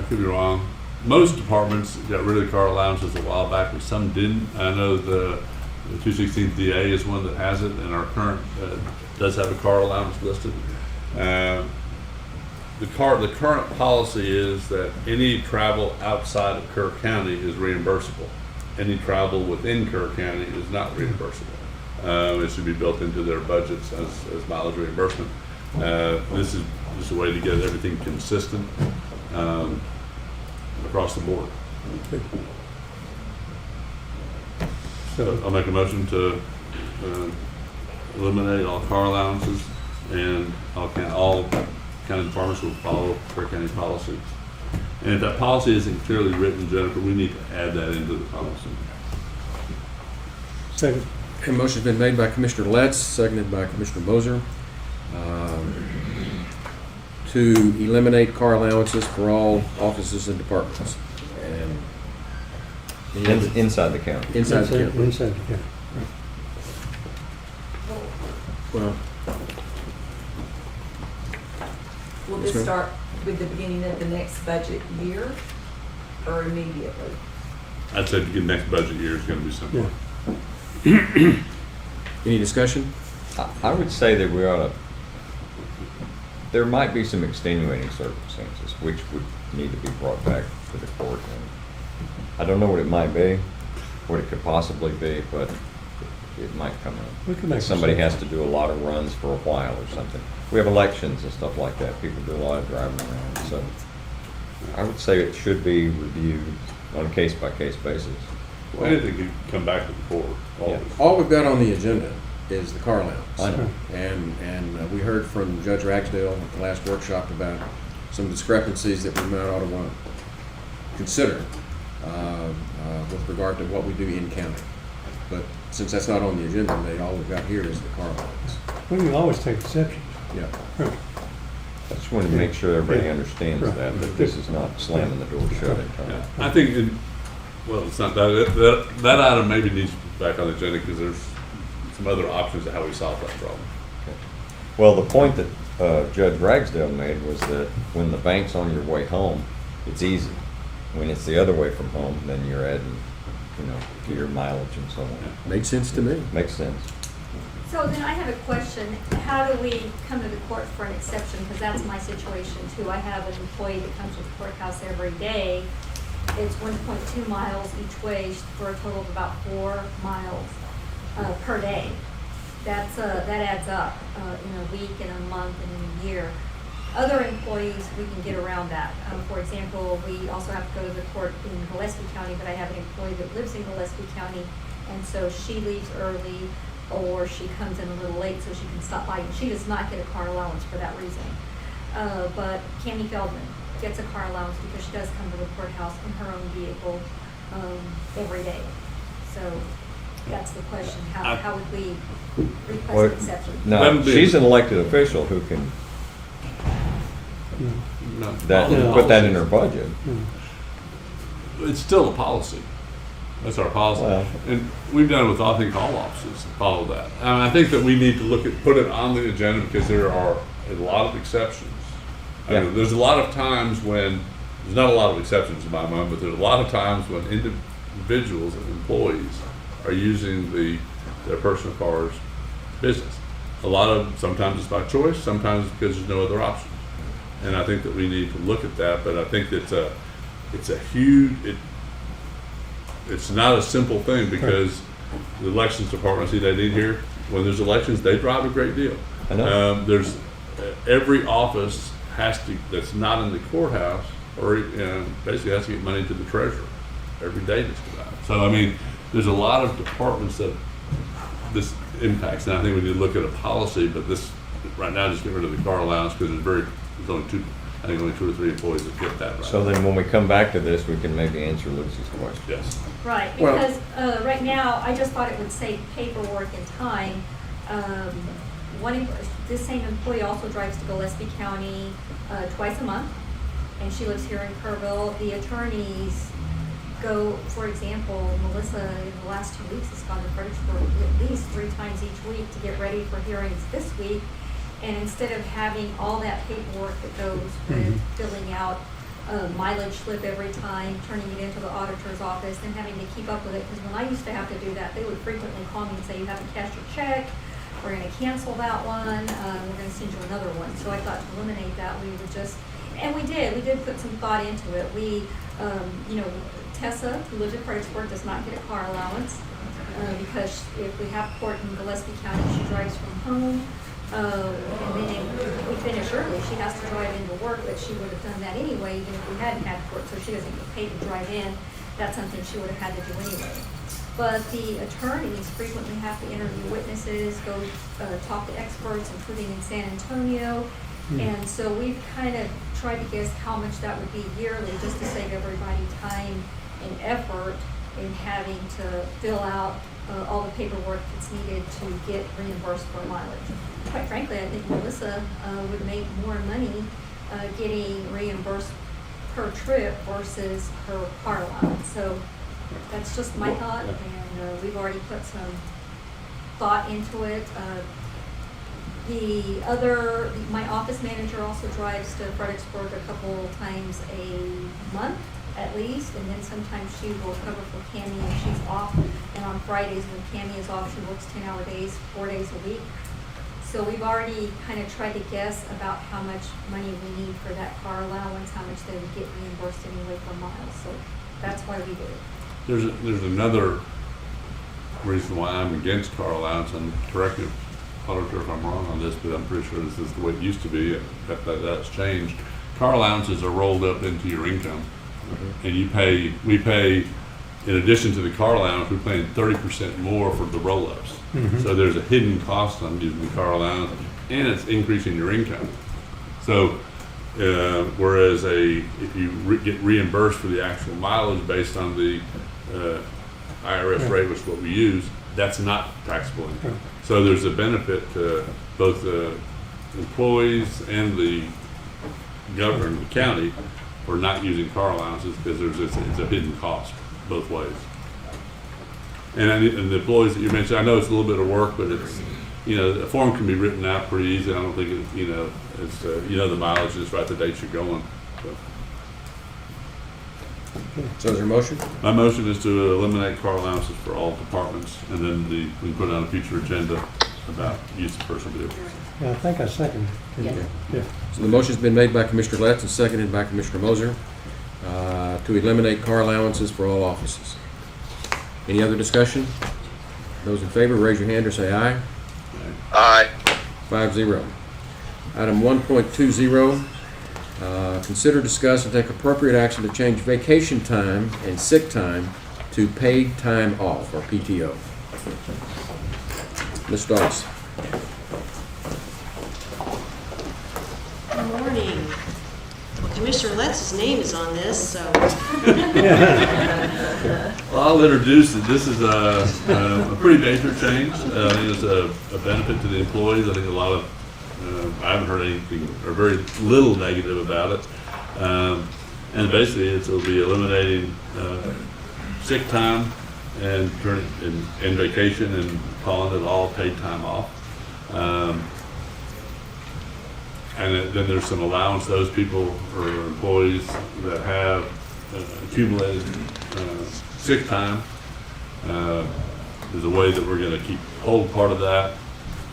G: could be wrong, most departments got rid of car allowances a while back, but some didn't. I know the 216th DA is one that has it, and our current does have a car allowance listed. The current policy is that any travel outside of Kerr County is reimbursable. Any travel within Kerr County is not reimbursable. It should be built into their budgets as mileage reimbursement. This is just a way to get everything consistent across the board. So I'll make a motion to eliminate all car allowances, and all county departments will follow Kerr County policy. And if that policy isn't clearly written, Jennifer, we need to add that into the policy.
F: Second.
A: A motion's been made by Commissioner Letts, seconded by Commissioner Moser, to eliminate car allowances for all offices and departments. And
E: Inside the county.
A: Inside the county.
F: Inside the county.
A: Well,
P: Will
A: Yes,
P: this
A: ma'am.
P: start with the beginning of the next budget year or immediately?
G: I'd say the next budget year is going to be simple.
A: any discussion?
E: I would say that we ought to, there might be some extenuating circumstances which would need to be brought back to the court. And I don't know what it might be, what it could possibly be, but it might come
F: We can
E: up.
F: make
E: Somebody
F: some-
E: has to do a lot of runs for a while or something. We have elections and stuff like that. People do a lot of driving around. So I would say it should be reviewed on a case-by-case basis.
G: Well, anything can come back to the court. Always.
A: All we've got on the agenda is the car allowance.
E: I know.
A: And we heard from Judge Ragsdale at the last workshop about some discrepancies that we might ought to want to consider with regard to what we do in county. But since that's not on the agenda today, all we've got here is the car allowance.
F: We can always take exceptions.
A: Yeah.
F: Right.
E: I just wanted to make sure everybody
F: Yeah.
E: understands
F: Right.
E: that this is not slamming the door shut entirely.
G: I think, well, it's not that item maybe needs to be back on the agenda because there's some other options of how we solve that problem.
E: Well, the point that Judge Ragsdale made was that when the bank's on your way home, it's easy. When it's the other way from home, then you're adding, to your mileage and so on.
A: Makes sense to me.
E: Makes sense.
O: So then I have a question. How do we come to the court for an exception? Because that's my situation too. I have an employee that comes to the courthouse every day. It's 1.2 miles each way for a total of about 4 miles per day. That adds up in a week, in a month, and in a year. Other employees, we can get around that. For example, we also have to go to the court in Gillespie County, but I have an employee that lives in Gillespie County, and so she leaves early or she comes in a little late so she can stop by. She does not get a car allowance for that reason. But Cammie Feldman gets a car allowance because she does come to the courthouse in her own vehicle every day. So that's the question. How would we request an exception?
E: No, she's an elected official who can put that in her budget.
G: It's still a policy. That's our policy.
E: Well,
G: and we've done it with, I think, all offices follow that. And I think that we need to put it on the agenda because there are a lot of exceptions. I mean, there's a lot of times when, there's not a lot of exceptions in my mind, but there's a lot of times when individuals and employees are using their personal cars business. Sometimes it's by choice, sometimes because there's no other option. And I think that we need to look at that, but I think that it's a huge, it's not a simple thing because the elections department, see they need here, when there's elections, they drive a great deal.
E: I know.
G: There's, every office has to, that's not in the courthouse, or basically has to get money to the treasurer every day that's come out. So, I mean, there's a lot of departments that this impacts, and I think we need to look at a policy, but this, right now, just get rid of the car allowance, because there's only two or three employees that get that right.
E: So then when we come back to this, we can maybe answer Lucy's question.
G: Yes.
O: Right,
A: Well-
O: because right now, I just thought it would save paperwork and time. This same employee also drives to Gillespie County twice a month, and she lives here in Kerrville. The attorneys go, for example, Melissa in the last 2 weeks has gone to Fredericksburg at least 3 times each week to get ready for hearings this week. And instead of having all that paperwork that goes with filling out a mileage slip every time, turning it into the auditor's office, and having to keep up with it, because when I used to have to do that, they would frequently call me and say, you haven't cashed your check, we're going to cancel that one, we're going to send you another one. So I thought to eliminate that, we would just, and we did put some thought into it. We, Tessa, who lives in Fredericksburg, does not get a car allowance because if we have court in Gillespie County, she drives from home. And then if we finish early, she has to drive into work, but she would have done that anyway, even if we hadn't had court, so she doesn't get paid to drive in. That's something she would have had to do anyway. But the attorneys frequently have to interview witnesses, go talk to experts, including in San Antonio. And so we've kind of tried to guess how much that would be yearly, just to save everybody time and effort in having to fill out all the paperwork that's needed to get reimbursed for mileage. Quite frankly, I think Melissa would make more money getting reimbursed per trip versus her car allowance. So that's just my thought, and we've already put some thought into it. My office manager also drives to Fredericksburg a couple times a month at least, and then sometimes she will cover for Cammie and she's off. And on Fridays when Cammie is off, she works 10-hour days, 4 days a week. So we've already kind of tried to guess about how much money we need for that car allowance, how much they would get reimbursed anyway for miles. So that's why we did it.
G: There's another reason why I'm against car allowance, and correct me, auditor, if I'm wrong on this, but I'm pretty sure this is the way it used to be. That's changed. Car allowances are rolled up into your income, and we pay, in addition to the car allowance, we're paying 30% more for the roll-ups. So there's a hidden cost on using the car allowance, and it's increasing your income. So whereas if you get reimbursed for the actual mileage based on the IRS rate, which is what we use, that's not taxable income. So there's a benefit to both the employees and the governor, the county, for not using car allowances, because it's a hidden cost both ways. And the employees that you mentioned, I know it's a little bit of work, but it's, a form can be written out pretty easy. I don't think it's the mileage, just write the dates you're going.
A: So is there a motion?
G: My motion is to eliminate car allowances for all departments, and then we can put it on a future agenda about use of personal vehicles.
F: Yeah, I think I seconded it.
I: Yes.
F: Yeah.
A: So the motion's been made by Commissioner Letts and seconded by Commissioner Moser to eliminate car allowances for all offices. Any other discussion? Those in favor, raise your hand or say aye.
H: Aye.
A: 5-0. Item 1.20, consider, discuss, and take appropriate action to change vacation time and sick time to paid time off, or PTO. Ms. Dawes.
U: Good morning. Well, Commissioner Letts' name is on this, so.
G: Well, I'll introduce it. This is a pretty major change. I think it's a benefit to the employees. I think a lot of, I haven't heard anything, or very little negative about it. And basically, it'll be eliminating sick time and vacation and calling it all paid time off. And then there's some allowance, those people or employees that have accumulated sick time. There's a way that we're going to hold part of that,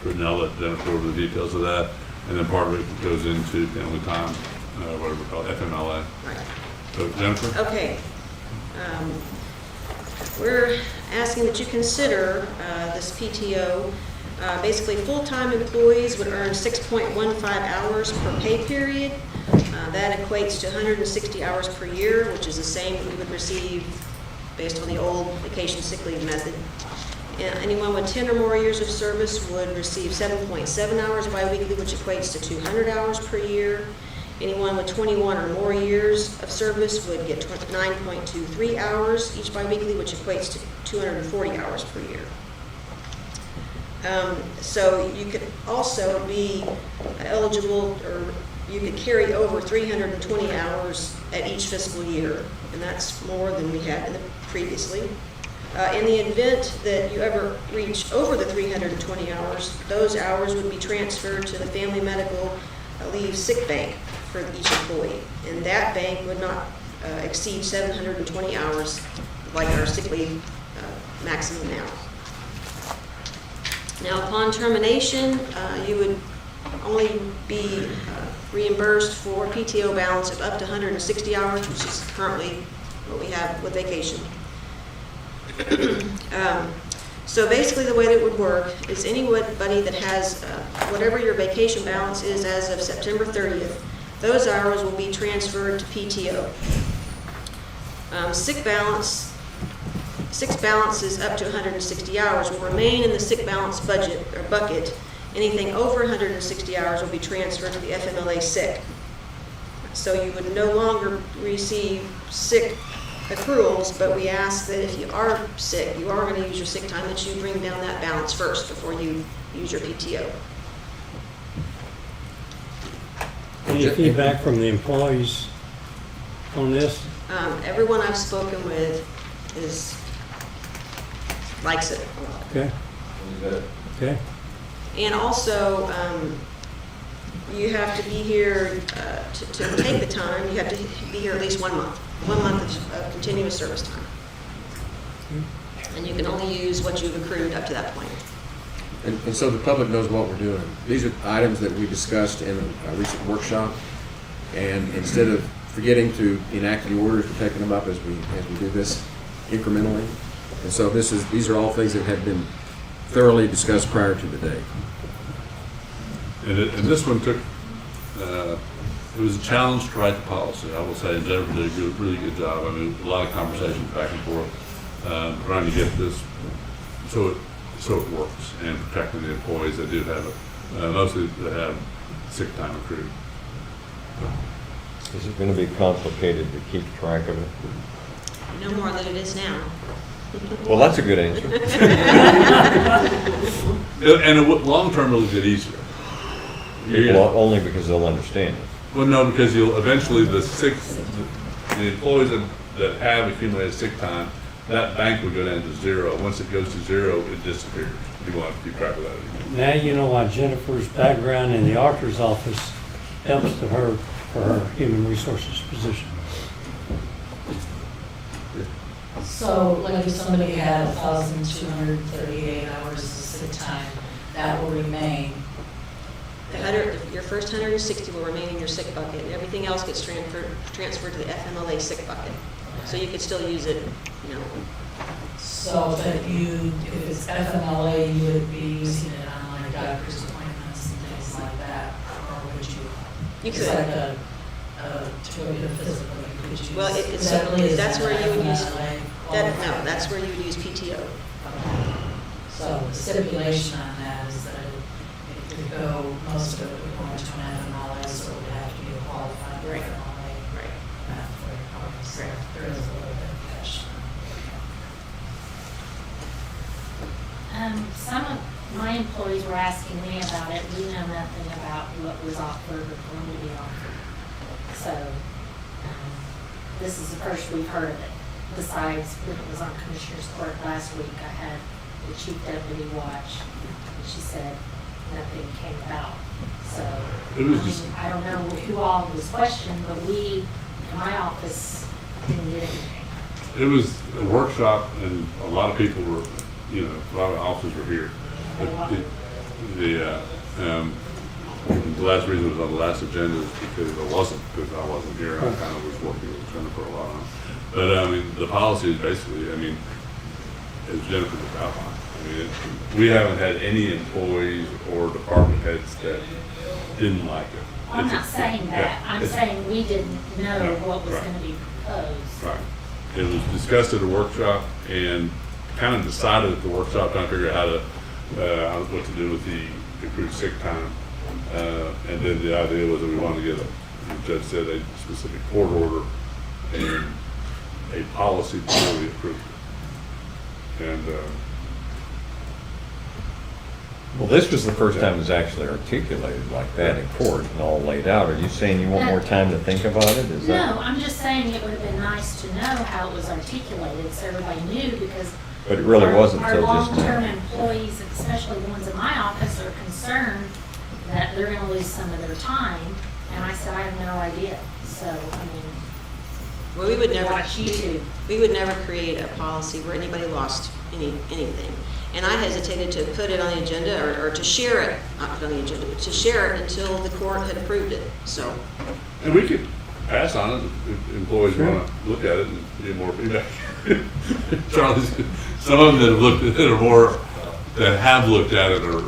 G: and I'll let Dennis go over the details of that, and then part of it goes into family time, whatever we call it, FMLA. So Jennifer?
U: Okay. We're asking that you consider this PTO. Basically, full-time employees would earn 6.15 hours per pay period. That equates to 160 hours per year, which is the same that we would receive based on the old vacation sick leave method. And anyone with 10 or more years of service would receive 7.7 hours biweekly, which equates to 200 hours per year. Anyone with 21 or more years of service would get 9.23 hours each biweekly, which equates to 240 hours per year. So you could also be eligible, or you could carry over 320 hours at each fiscal year, and that's more than we had previously. In the event that you ever reach over the 320 hours, those hours would be transferred to the Family Medical Leave Sick Bank for each employee, and that bank would not exceed 720 hours like our sick leave maximum now. Now, upon termination, you would only be reimbursed for PTO balance of up to 160 hours, which is currently what we have with vacation. So basically the way that it would work is anybody that has whatever your vacation balance is as of September 30th, those hours will be transferred to PTO. Sick balance is up to 160 hours will remain in the sick balance budget or bucket. Anything over 160 hours will be transferred to the FMLA sick. So you would no longer receive sick accruals, but we ask that if you are sick, you are going to use your sick time, that you bring down that balance first before you use your PTO.
F: Any feedback from the employees on this?
U: Everyone I've spoken with likes it a lot.
F: Okay. Okay.
U: And also, you have to be here to take the time. You have to be here at least 1 month. 1 month of continuous service time. And you can only use what you've accrued up to that point.
A: And so the public knows what we're doing. These are items that we discussed in a recent workshop, and instead of forgetting to enact the orders, we're taking them up as we do this incrementally. And so these are all things that have been thoroughly discussed prior to today.
G: And this one took, it was a challenge to write the policy, I will say, and Jennifer did a really good job. I mean, a lot of conversations back and forth, trying to get this so it works, and protecting the employees that do have it, mostly that have sick time accrued.
E: Is it going to be complicated to keep track of it?
U: No more than it is now.
E: Well, that's a good answer.
G: And long term, it'll get easier.
E: Well, only because they'll understand it.
G: Well, no, because you'll eventually the employees that have accumulated sick time, that bank will go down to zero. Once it goes to zero, it disappears. You won't have to keep track of that anymore.
F: Now you know why Jennifer's background in the auditor's office helps to her for her human resources position.
B: So, like if somebody had 1,238 hours of sick time, that will remain.
U: Your first 160 will remain in your sick bucket, and everything else gets transferred to the FMLA sick bucket. So you could still use it, you know.
B: So that if it's FMLA, you would be using it on like doctor's appointments and things like that, or would you?
U: You could.
B: It's like to get a physical, you could use.
U: Well, that's where you would use no, that's where you would use PTO.
B: Okay. So the stipulation on that is that it could go, most of it would go into an FMLA, so it would have to be a qualified
U: Right.
B: FMLA.
U: Right.
B: So there is a little bit of cash.
V: Some of my employees were asking me about it. We know nothing about what was offered or going to be offered. So this is the first we've heard of it. Besides, when it was on Commissioner's Court last week, I had the Chief Deputy watch, and she said nothing came about. So I don't know who all was questioned, but we, in my office, didn't get anything.
G: It was a workshop, and a lot of people were, a lot of officers were here. But the last reason it was on the last agenda is because I wasn't here, I kind of was working with Jennifer a lot on it. But, I mean, the policy is basically, I mean, as Jennifer just outlined, I mean, we haven't had any employees or department heads that didn't like it.
V: I'm not saying that, I'm saying we didn't know what was
G: right.
V: gonna be proposed.
G: Right. It was discussed at a workshop and kind of decided at the workshop, trying to figure out how to, what to do with the accrued sick time. And then the idea was that we wanted to get, the judge said, a specific court order and a policy before we approved it. And,
E: Well, this was the first time it was actually articulated like that in court and all laid out. Are you saying you want more time to think about it? Is
V: No,
E: that?
V: I'm just saying it would have been nice to know how it was articulated so everybody knew, because
E: But it really wasn't
V: our
E: until just
V: long-term
E: now.
V: employees, especially the ones in my office, are concerned that they're gonna lose some of their time, and I said, I have no idea. So, I mean,
U: Well, we would never,
V: watch YouTube.
U: we would never create a policy where anybody lost anything. And I hesitated to put it on the agenda or to share it, not put it on the agenda, but to share it until the court had approved it, so.
G: and we could pass on it if employees want to look at it and get more feedback. Charlie's, some of them that have looked at it are more, that have looked at it are.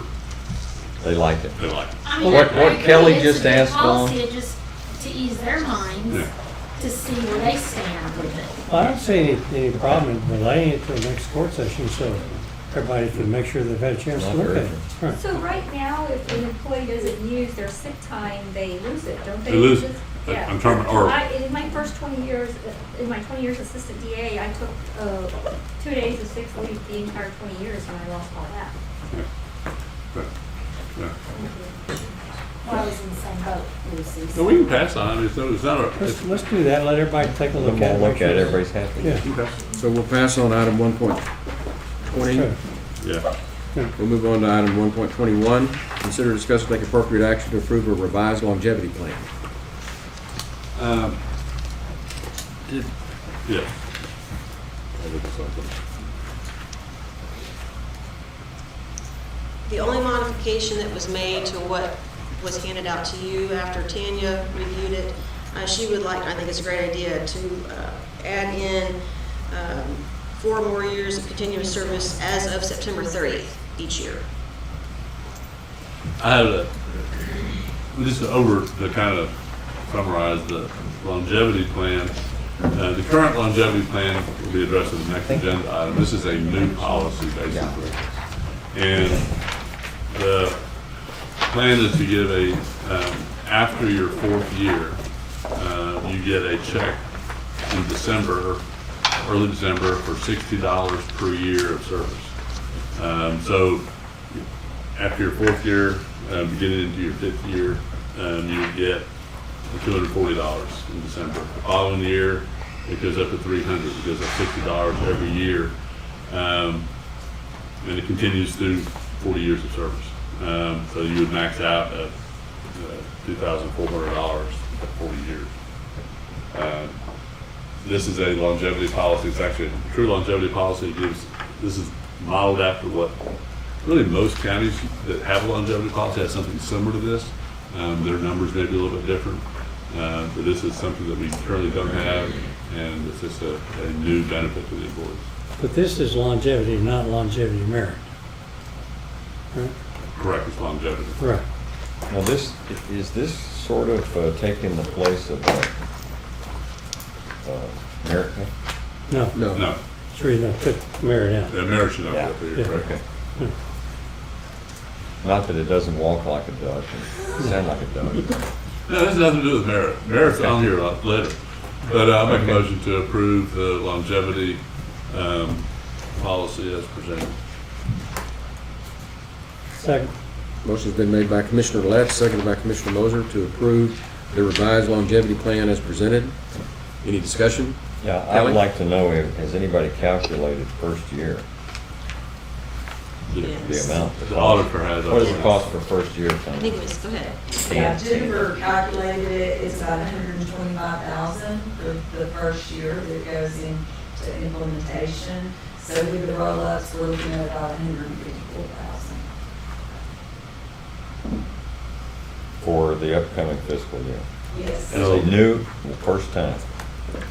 E: They like it.
G: They like it.
V: I mean,
E: What
V: I agree,
E: Kelly
V: it's
E: just
V: a good
E: asked
V: policy, just to ease their minds,
G: Yeah.
V: to see where they stand with it.
F: Well, I don't see any problem in delaying it till the next court session, so everybody can make sure they've had a chance to look at it. Right.
O: So right now, if an employee doesn't use their sick time, they lose it, don't they?
G: They lose it.
O: Just- Yeah.
G: I'm talking, or,
O: In my first 20 years, in my 20 years assistant DA, I took 2 days of sick leave the entire 20 years, and I lost all that.
G: yeah.
V: Well, I was in the same boat, Lucy.
G: No, we can pass on it. It's not a,
F: Let's do that, let everybody take a look at it.
E: We'll look at it, everybody's happy.
F: Yeah.
G: okay.
A: So we'll pass on item 1.20.
F: Sure.
G: Yeah.
A: We'll move on to item 1.21. Consider, discuss, and take appropriate action to approve a revised longevity plan.
G: Yeah. I'll look this up.
U: The only modification that was made to what was handed out to you after Tanya reviewed it, she would like, I think it's a great idea, to add in 4 more years of continuous service as of September 30th each year.
G: I have a, just over to kind of summarize the longevity plan. The current longevity plan will be addressed in the next agenda item. This is a new policy, basically. And the plan is to give a, after your 4th year, you get a check in December, early December, for $60 per year of service. So after your 4th year, beginning into your 5th year, you would get $240 in December. The following year, it goes up to $300. It goes up $60 every year, and it continues through 40 years of service. So you would max out at $2,400 for 40 years. This is a longevity policy. It's actually a true longevity policy. It gives, this is modeled after what really most counties that have a longevity policy have something similar to this. Their numbers may be a little bit different, but this is something that we currently don't have, and it's just a new benefit to the employees.
F: But this is longevity, not longevity merit. Right?
G: Correct, it's longevity.
F: Right.
E: Now is this sort of taking the place of merit pay?
F: No.
G: No.
F: It's really not put merit out.
G: The merit should not be
E: Yeah.
G: up here,
F: Yeah.
G: correct?
E: Okay. Not that it doesn't walk like a duck and sound like a duck.
G: No, this has nothing to do with merit. Merit's on here later. But I'll make a motion to approve the longevity policy as presented.
F: Second.
A: Motion's been made by Commissioner Letts, seconded by Commissioner Moser to approve the revised longevity plan as presented. Any discussion?
E: Yeah, I
A: Kelly?
E: would like to know, has anybody calculated first year? The amount?
G: The auditor has.
E: What does it cost for first year? Tony?
U: Anyways, go ahead.
P: Yeah, Jennifer calculated it, it's about $125,000 for the first year that goes into implementation. So with the roll-ups, we're looking at about $154,000.
E: For for the upcoming fiscal year.
B: Yes.
E: It's a new, first time.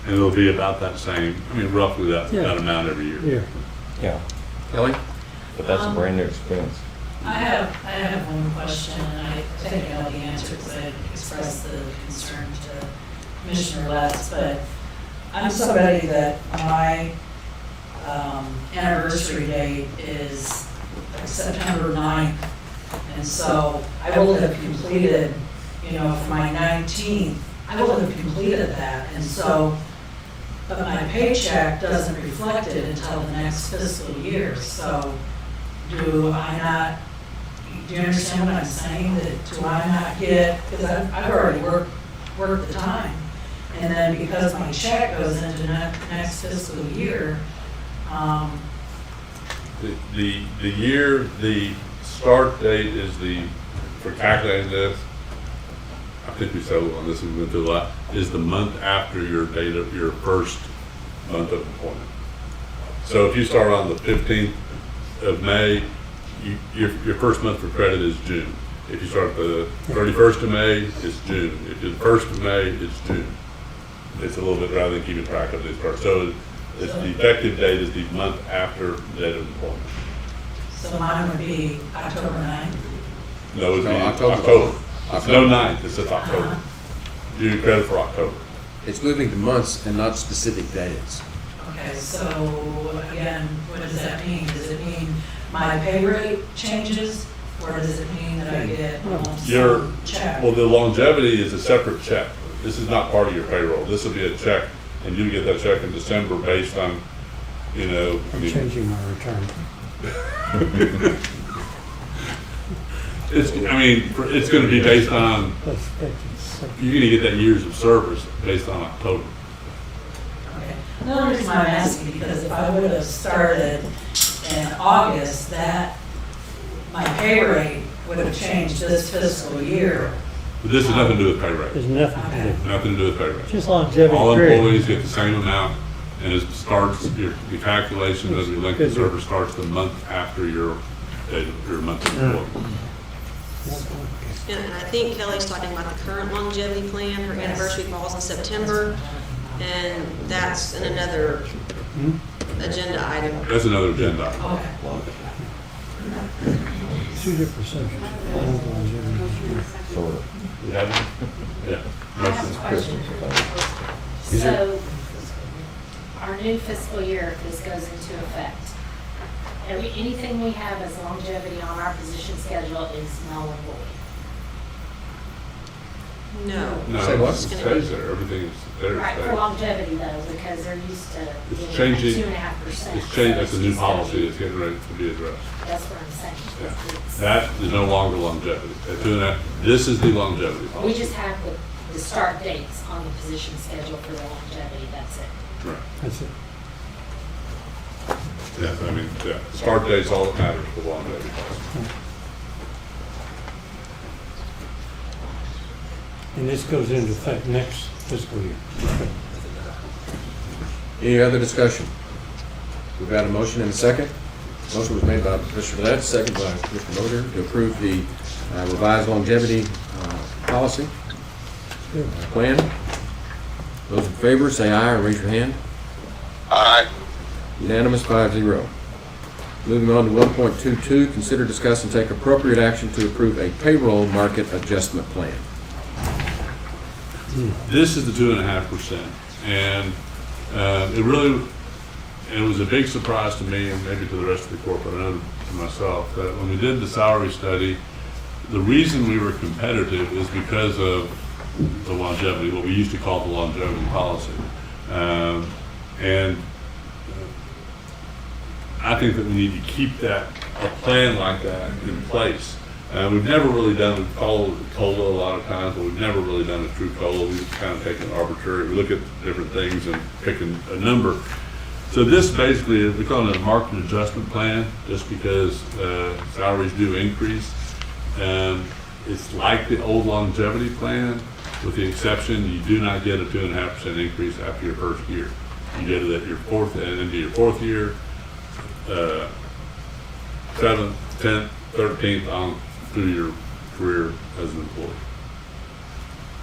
G: And it'll be about that same, I mean, roughly that amount every year.
F: Yeah.
E: Yeah.
A: Kelly?
E: But that's a brand new expense.
B: I have one question, and I think I know the answer because I expressed the concern to Commissioner Letts, but I'm somebody that my anniversary date is like September 9th, and so I will have completed, you know, for my 19th, I will have completed that, and so, but my paycheck doesn't reflect it until the next fiscal year, so do you understand what I'm saying? That do I not get, because I've already worked the time, and then because my check goes into next fiscal year,
G: The start date is for calculating this, I think we settled on this, we went through a lot, is the month after your date of your first month of employment. So if you start on the 15th of May, your first month for credit is June. If you start the 31st of May, it's June. If you're the 1st of May, it's June. It's a little bit rather than keeping track of these parts. So the effective date is the month after the date of employment.
B: so mine would be October 9th.
G: No, it'd be
A: October.
G: October. It's no 9th, it's October. Do you credit for October?
A: It's moving to months and not specific dates.
B: Okay, so again, what does that mean? Does it mean my pay rate changes, or does it mean that I get a lump sum check?
G: Well, the longevity is a separate check. This is not part of your payroll. This will be a check, and you get that check in December based on, you know, I mean.
F: Changing my return.
G: It's going to be based on, you're going to get that years of service based on October.
B: Okay. The only reason I'm asking, because if I would have started in August, that my pay rate would have changed this fiscal year.
G: But this has nothing to do with pay rate.
F: There's nothing to do.
G: Nothing to do with pay rate.
F: Just longevity.
G: All
F: period.
G: employees get the same amount, and it starts, your calculation of your length of service starts the month after your date of your month of employment.
U: And I think Kelly's talking about the current longevity plan. Her anniversary falls in September, and that's in another agenda item.
G: That's another agenda item.
F: Two different subjects.
E: Sort of.
G: Yeah.
V: I have a question. So, our new fiscal year, if this goes into effect, anything we have as longevity on our position schedule is null and void.
U: No.
G: No,
A: Say what?
G: it stays there, everything is there.
V: Right, for longevity though, because they're used to
G: It's
V: giving
G: changing,
V: 2.5%.
G: it's changing, that's a new policy that's getting ready to be addressed.
V: That's what I'm saying.
G: Yeah.
V: It's-
G: That is no longer longevity. This is the longevity
V: We
G: policy.
V: just have the start dates on the position schedule for the longevity, that's it.
G: Right.
F: That's it.
G: Yeah, start date's all that matters for longevity policy.
F: And this goes into effect next fiscal year.
A: Any other discussion? We've got a motion and a second. Motion was made by Mr. Letts, second by Mr. Moser, to approve the revised longevity policy plan. Those in favor, say aye or raise your hand.
H: Aye.
A: Unanimous, 5-0. Moving on to 1.22, consider, discuss, and take appropriate action to approve a payroll market adjustment plan.
G: This is the 2.5%, and it was a big surprise to me and maybe to the rest of the court, but I know to myself, that when we did the salary study, the reason we were competitive is because of the longevity, what we used to call the longevity policy. And I think that we need to keep a plan like that in place. We've never really done, we call it COLA a lot of times, but we've never really done a true COLA. We've kind of taken arbitrary, we look at different things and pick a number. So this basically, we call it a market adjustment plan, just because salaries do increase. It's like the old longevity plan, with the exception you do not get a 2.5% increase after your first year. You get it at your fourth, and into your fourth year, 7th, 10th, 13th on through your career as an employee.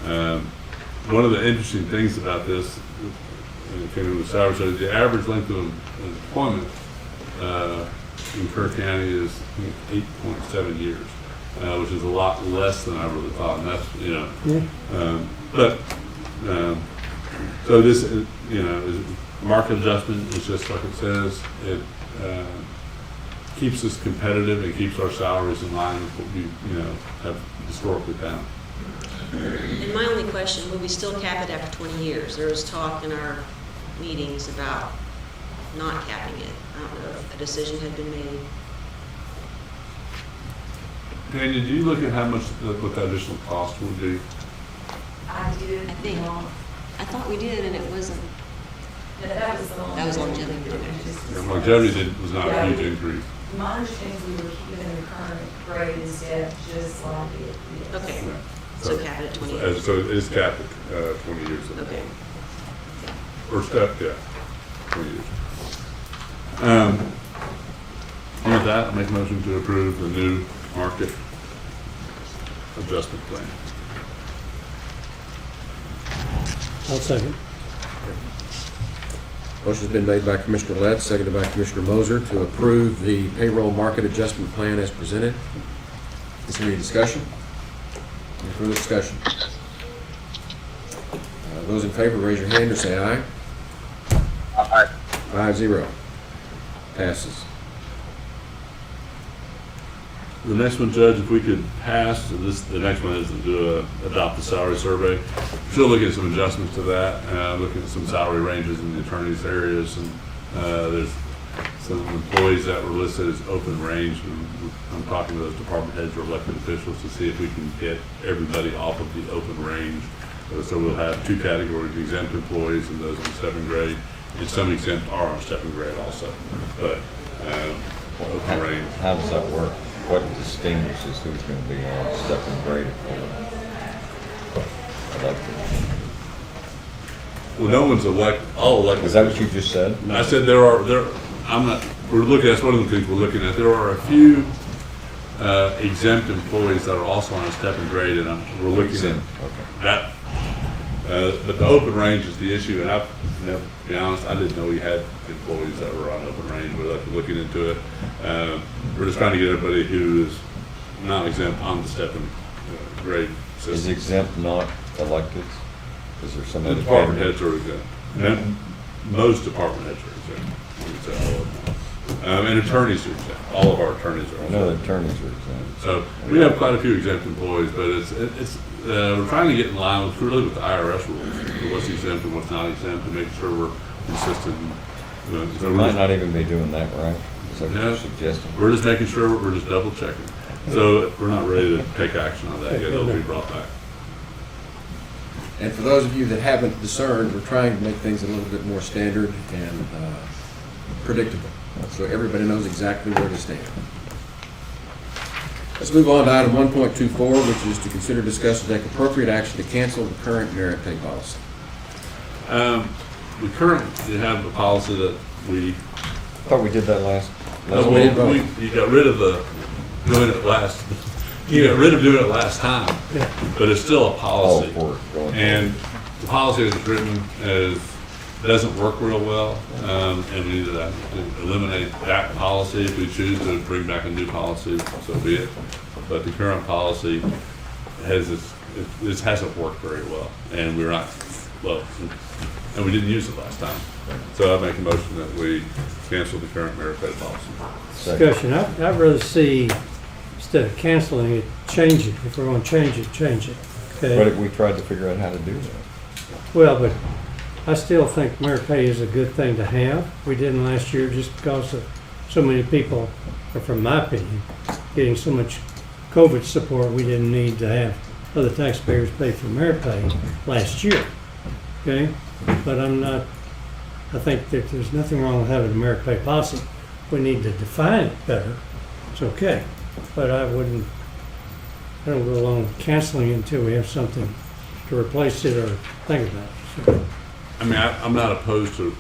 G: One of the interesting things about this, when it came to the salary, so the average length of employment in Kerr County is 8.7 years, which is a lot less than I really thought. And that's, so this, is market adjustment is just like it says. It keeps us competitive and keeps our salaries in line with what we, have historically found.
U: And my only question, will we still cap it after 20 years? There was talk in our meetings about not capping it. I don't know if a decision had been made.
G: Tanya, did you look at how much, what the additional cost would be?
P: I did.
U: I think. I thought we did, and it wasn't.
P: That was the
U: That was longevity.
G: Longevity was not a huge increase.
P: My understanding is we were keeping the current grade and step just like it is.
U: Okay. So cap it at 20 years.
G: So it is capped at 20 years.
U: Okay.
G: Or step, 20 years. With that, I make a motion to approve the new market adjustment plan.
F: I'll second.
A: Motion's been made by Commissioner Letts, seconded by Commissioner Moser to approve the payroll market adjustment plan as presented. Is there any discussion? Any further discussion? Those in favor, raise your hand or say aye.
H: Aye.
A: 5-0. Passes.
G: The next one, Judge, if we could pass, the next one is to adopt the salary survey. Still looking at some adjustments to that, looking at some salary ranges in the attorney's areas, and there's some employees that were listed as open range. I'm talking to those department heads or elected officials to see if we can get everybody off of the open range. So we'll have two categories, exempt employees and those in second grade, and some exempt are on second grade also. But open range.
E: How does that work? What distinguishes who's going to be on second grade elected?
G: Well, no one's all elected.
E: Is that what you just said?
G: I said we're looking, that's one of the things we're looking at. There are a few exempt employees that are also on a step and grade, and we're looking at that. But the open range is the issue, and to be honest, I didn't know we had employees that were on open range. We're looking into it. We're just trying to get everybody who is not exempt on the step and grade system.
E: Is exempt not elected? Is there some
G: The
E: other
G: department
E: category?
G: heads are exempt. And most department heads are exempt. We would say all of them. And attorneys are exempt. All of our attorneys are exempt.
E: I know the attorneys are exempt.
G: So we have quite a few exempt employees, but we're trying to get in line with the IRS rules, what's exempt and what's not exempt, and making sure we're consistent.
E: We might not even be doing that right. Is that what you're suggesting?
G: We're just making sure we're just double checking. So we're not ready to take action on that yet. It'll be brought back.
A: And for those of you that haven't discerned, we're trying to make things a little bit more standard and predictable, so everybody knows exactly where to stand. Let's move on to item 1.24, which is to consider, discuss, and take appropriate action to cancel the current merit pay policy.
G: We currently have a policy that we.
E: I thought we did that last.
G: You got rid of doing it last. You got rid of doing it last time, but it's still a policy. And the policy as it's written doesn't work real well, and we need to eliminate that policy. If we choose to bring back a new policy, so be it. But the current policy this hasn't worked very well, and we're not and we didn't use it last time. So I make a motion that we cancel the current merit pay policy.
F: Discussion. I'd rather see, instead of canceling it, change it. If we're going to change it, change it. Okay.
E: But we tried to figure out how to do that.
F: Well, but I still think merit pay is a good thing to have. We didn't last year just because of so many people, or from my opinion, getting so much COVID support, we didn't need to have other taxpayers pay for merit pay last year. Okay? But I think that there's nothing wrong with having a merit pay policy. We need to define it better. It's okay. But I don't go along with canceling it until we have something to replace it or think about it. So.
G: I mean, I'm not opposed to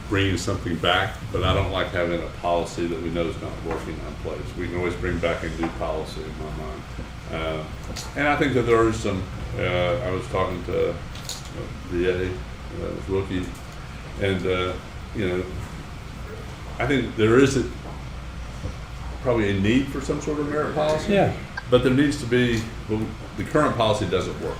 G: bringing something back, but I don't like having a policy that we know is not working in place. We can always bring back a new policy in my mind. And I think that there are some I was talking to VA, Rookie, and, I think there is probably a need for some sort of merit policy.
F: Yeah.
G: But there needs to be, well, the current policy doesn't work.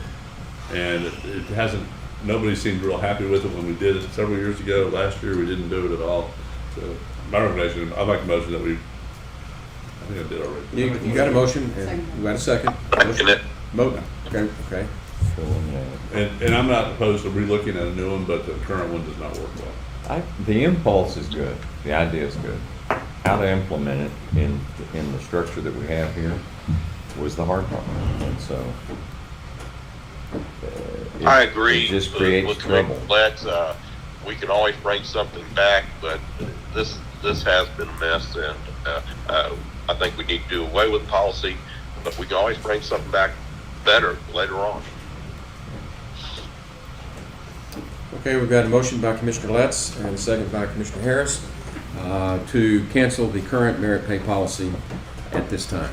G: And it hasn't, nobody seemed real happy with it when we did it several years ago. Last year, we didn't do it at all. So my recommendation, I'd like a motion that I think I did already.
A: You got a motion, and you got a second. Okay.
G: And I'm not opposed to relooking at a new one, but the current one does not work well.
E: The impulse is good, the idea is good. How to implement it in the structure that we have here was the hard part, and so.
H: I agree.
E: It just creates
H: with
E: trouble.
H: We can always bring something back, but this has been a mess, and I think we need to do away with policy, but we can always bring something back better later on.
A: Okay, we've got a motion by Commissioner Letts and a second by Commissioner Harris to cancel the current merit pay policy at this time.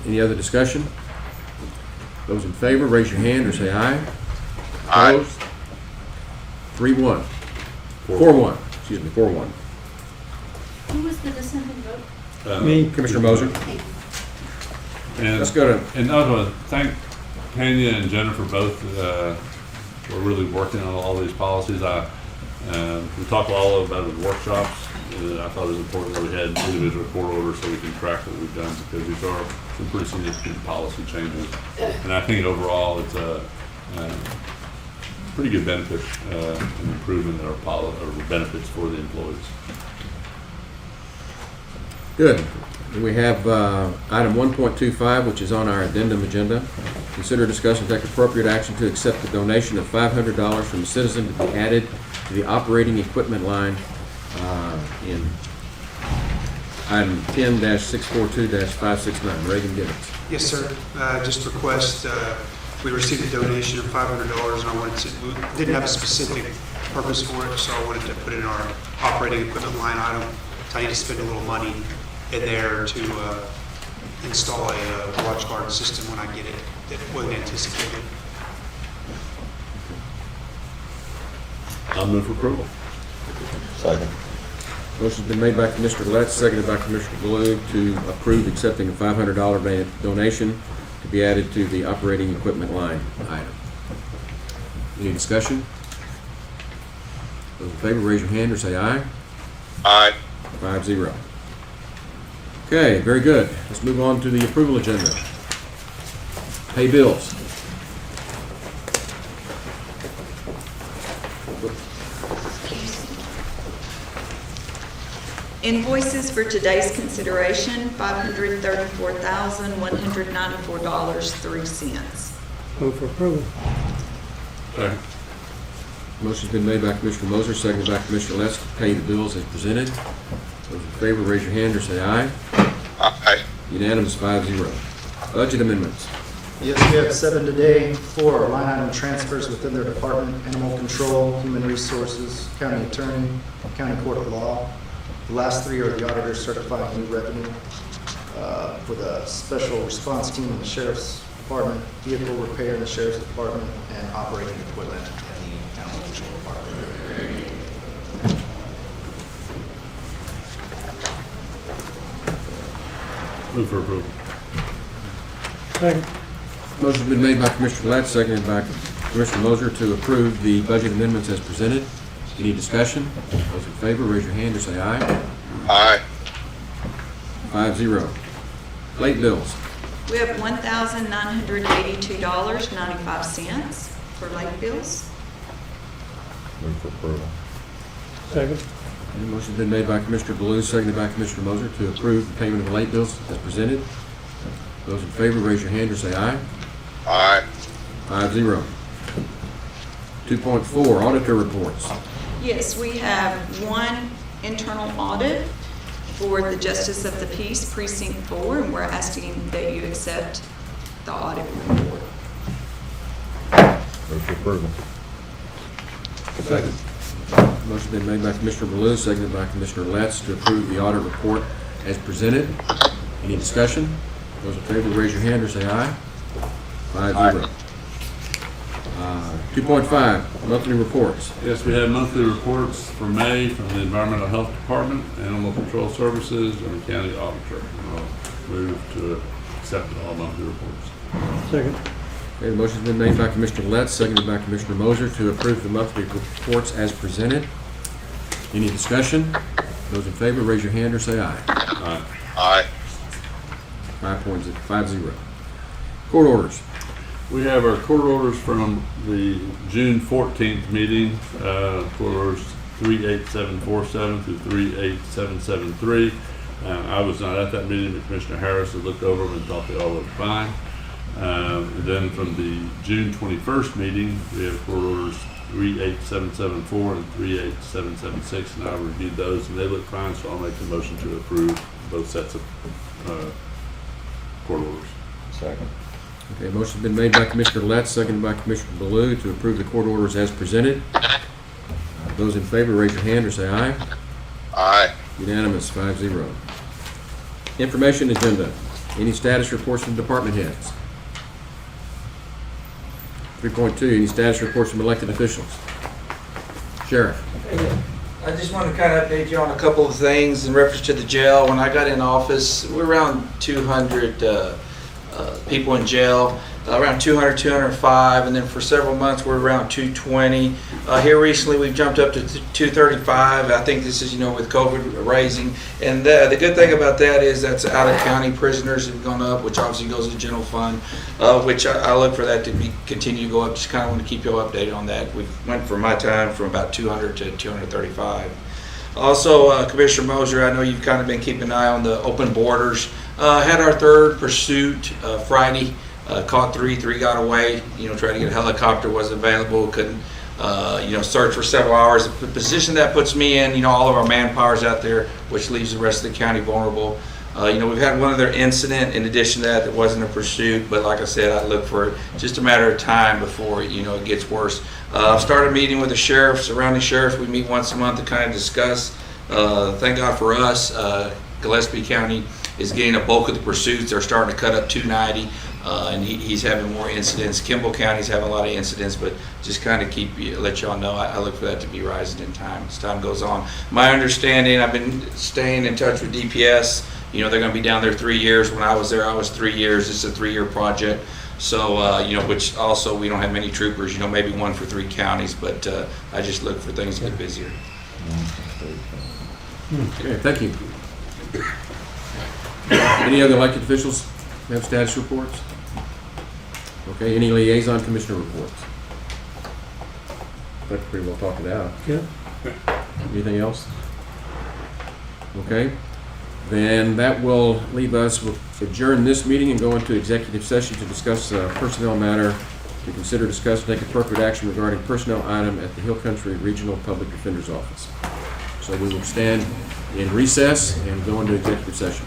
A: Any other discussion? Those in favor, raise your hand or say aye.
H: Aye.
A: Opposed? 3-1. 4-1. Excuse me, 4-1.
V: Who was the dissenting vote?
F: Me.
A: Commissioner Moser.
G: And,
A: Let's go to.
G: And I want to thank Tanya and Jennifer both. We're really working on all these policies. We talked all about it in workshops. I thought it was important that we had individual court orders so we can track what we've done, because these are some pretty significant policy changes. And I think overall it's a pretty good benefit and improvement in our benefits for the employees.
A: Good. We have item 1.25, which is on our addendum agenda. Consider, discuss, and take appropriate action to accept the donation of $500 from a citizen to be added to the operating equipment line in item 10-642-569. Reagan Gibbons.
C: Yes, sir. Just request, we received a donation of $500, and I wanted to, we didn't have a specific purpose for it, so I wanted to put it in our operating equipment line item. So I need to spend a little money in there to install a watch guard system when I get it that wasn't anticipated.
G: I'll move for approval.
E: Second.
A: Motion's been made by Commissioner Letts, seconded by Commissioner Blue to approve accepting a $500 donation to be added to the operating equipment line item. Any discussion? Those in favor, raise your hand or say aye.
H: Aye.
A: 5-0. Okay, very good. Let's move on to the approval agenda. Pay bills.
I: Invoices for today's consideration, $534,194.03.
F: Move for approval.
G: Second.
A: Motion's been made by Commissioner Moser, seconded by Commissioner Letts to pay the bills as presented. Those in favor, raise your hand or say aye.
H: Aye.
A: Unanimous, 5-0. Budget amendments.
D: Yes, we have 7 today, 4 are line item transfers within their department: animal control, human resources, county attorney, county court of law. The last 3 are the auditor certifying new revenue for the special response team in the sheriff's department, vehicle repair in the sheriff's department, and operating equipment in the animal control department.
G: Move for approval.
F: Second.
A: Motion's been made by Commissioner Letts, seconded by Commissioner Moser to approve the budget amendments as presented. Any discussion? Those in favor, raise your hand or say aye.
H: Aye.
A: 5-0. Late bills.
I: We have $1,982.95 for late bills.
E: Move for approval.
F: Second.
A: And motion's been made by Commissioner Blue, seconded by Commissioner Moser to approve the payment of the late bills as presented. Those in favor, raise your hand or say aye.
H: Aye.
A: 5-0. 2.4, auditor reports.
I: Yes, we have one internal audit for the Justice of the Peace Precinct 4, and we're asking that you accept the audit report.
E: Move for approval.
A: Second. Motion been made by Commissioner Blue, seconded by Commissioner Letts to approve the audit report as presented. Any discussion? Those in favor, raise your hand or say aye. 5-0. 2.5, monthly reports.
G: Yes, we have monthly reports for May from the Environmental Health Department, Animal Control Services, and the County Auditor. I'll move to accept all monthly reports.
F: Second.
A: Okay, the motion's been made by Commissioner Letts, seconded by Commissioner Moser to approve the monthly reports as presented. Any discussion? Those in favor, raise your hand or say aye.
G: Aye.
H: Aye.
A: 5-0. Court orders.
G: We have our court orders from the June 14th meeting, court orders 38747 through 38773. I was not at that meeting, but Commissioner Harris had looked over them and thought they all looked fine. Then from the June 21st meeting, we have court orders 38774 and 38776, and I reviewed those and they look fine, so I'll make the motion to approve both sets of court orders.
E: Second.
A: Okay, motion's been made by Commissioner Letts, seconded by Commissioner Baloo to approve the court orders as presented. Those in favor, raise your hand or say aye.
H: Aye.
A: Unanimous, 5-0. Information agenda. Any status reports from department heads? 3.2, any status reports from elected officials? Sheriff.
T: I just want to kind of update you on a couple of things in reference to the jail. When I got in office, we're around 200 people in jail, around 200, 205, and then for several months we're around 220. Here recently we've jumped up to 235. I think this is, with COVID raising. And the good thing about that is that's out-of-county prisoners have gone up, which obviously goes to the general fund, which I look for that to continue to go up. Just kind of want to keep you updated on that. We went from my time from about 200 to 235. Also, Commissioner Moser, I know you've kind of been keeping an eye on the open borders. Had our third pursuit Friday, caught three got away, tried to get a helicopter, wasn't available, couldn't, search for several hours. The position that puts me in, all of our manpower's out there, which leaves the rest of the county vulnerable. We've had one other incident in addition to that wasn't a pursuit, but like I said, I look for it just a matter of time before, it gets worse. I've started meeting with the sheriffs, surrounding sheriffs. We meet once a month to kind of discuss. Thank God for us, Gillespie County is getting a bulk of the pursuits. They're starting to cut up 290, and he's having more incidents. Kimball County's having a lot of incidents, but just kind of let y'all know, I look for that to be rising in time as time goes on. My understanding, I've been staying in touch with DPS. They're going to be down there 3 years. When I was there, I was 3 years. It's a 3-year project. So, which also we don't have many troopers, maybe one for 3 counties, but I just look for things to get busier.
A: Okay, thank you. Any other elected officials have status reports? Okay, any liaison commissioner reports? I think pretty well talked it out.
F: Yeah.
A: Anything else? Okay, then that will leave us with adjourn this meeting and go into executive session to discuss a personnel matter, to consider, discuss, and take appropriate action regarding personnel item at the Hill Country Regional Public Defender's Office. So we will stand in recess and go into executive session.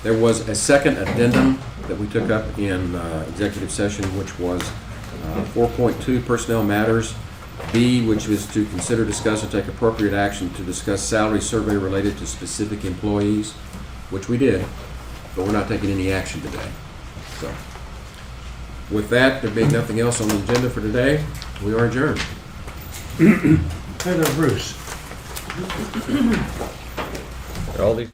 A: There was a second addendum that we took up in executive session, which was 4.2 personnel matters. B, which is to consider, discuss, and take appropriate action to discuss salary survey related to specific employees, which we did, but we're not taking any action today. So, with that, there being nothing else on the agenda for today, we are adjourned.
F: Hello, Bruce.
E: All these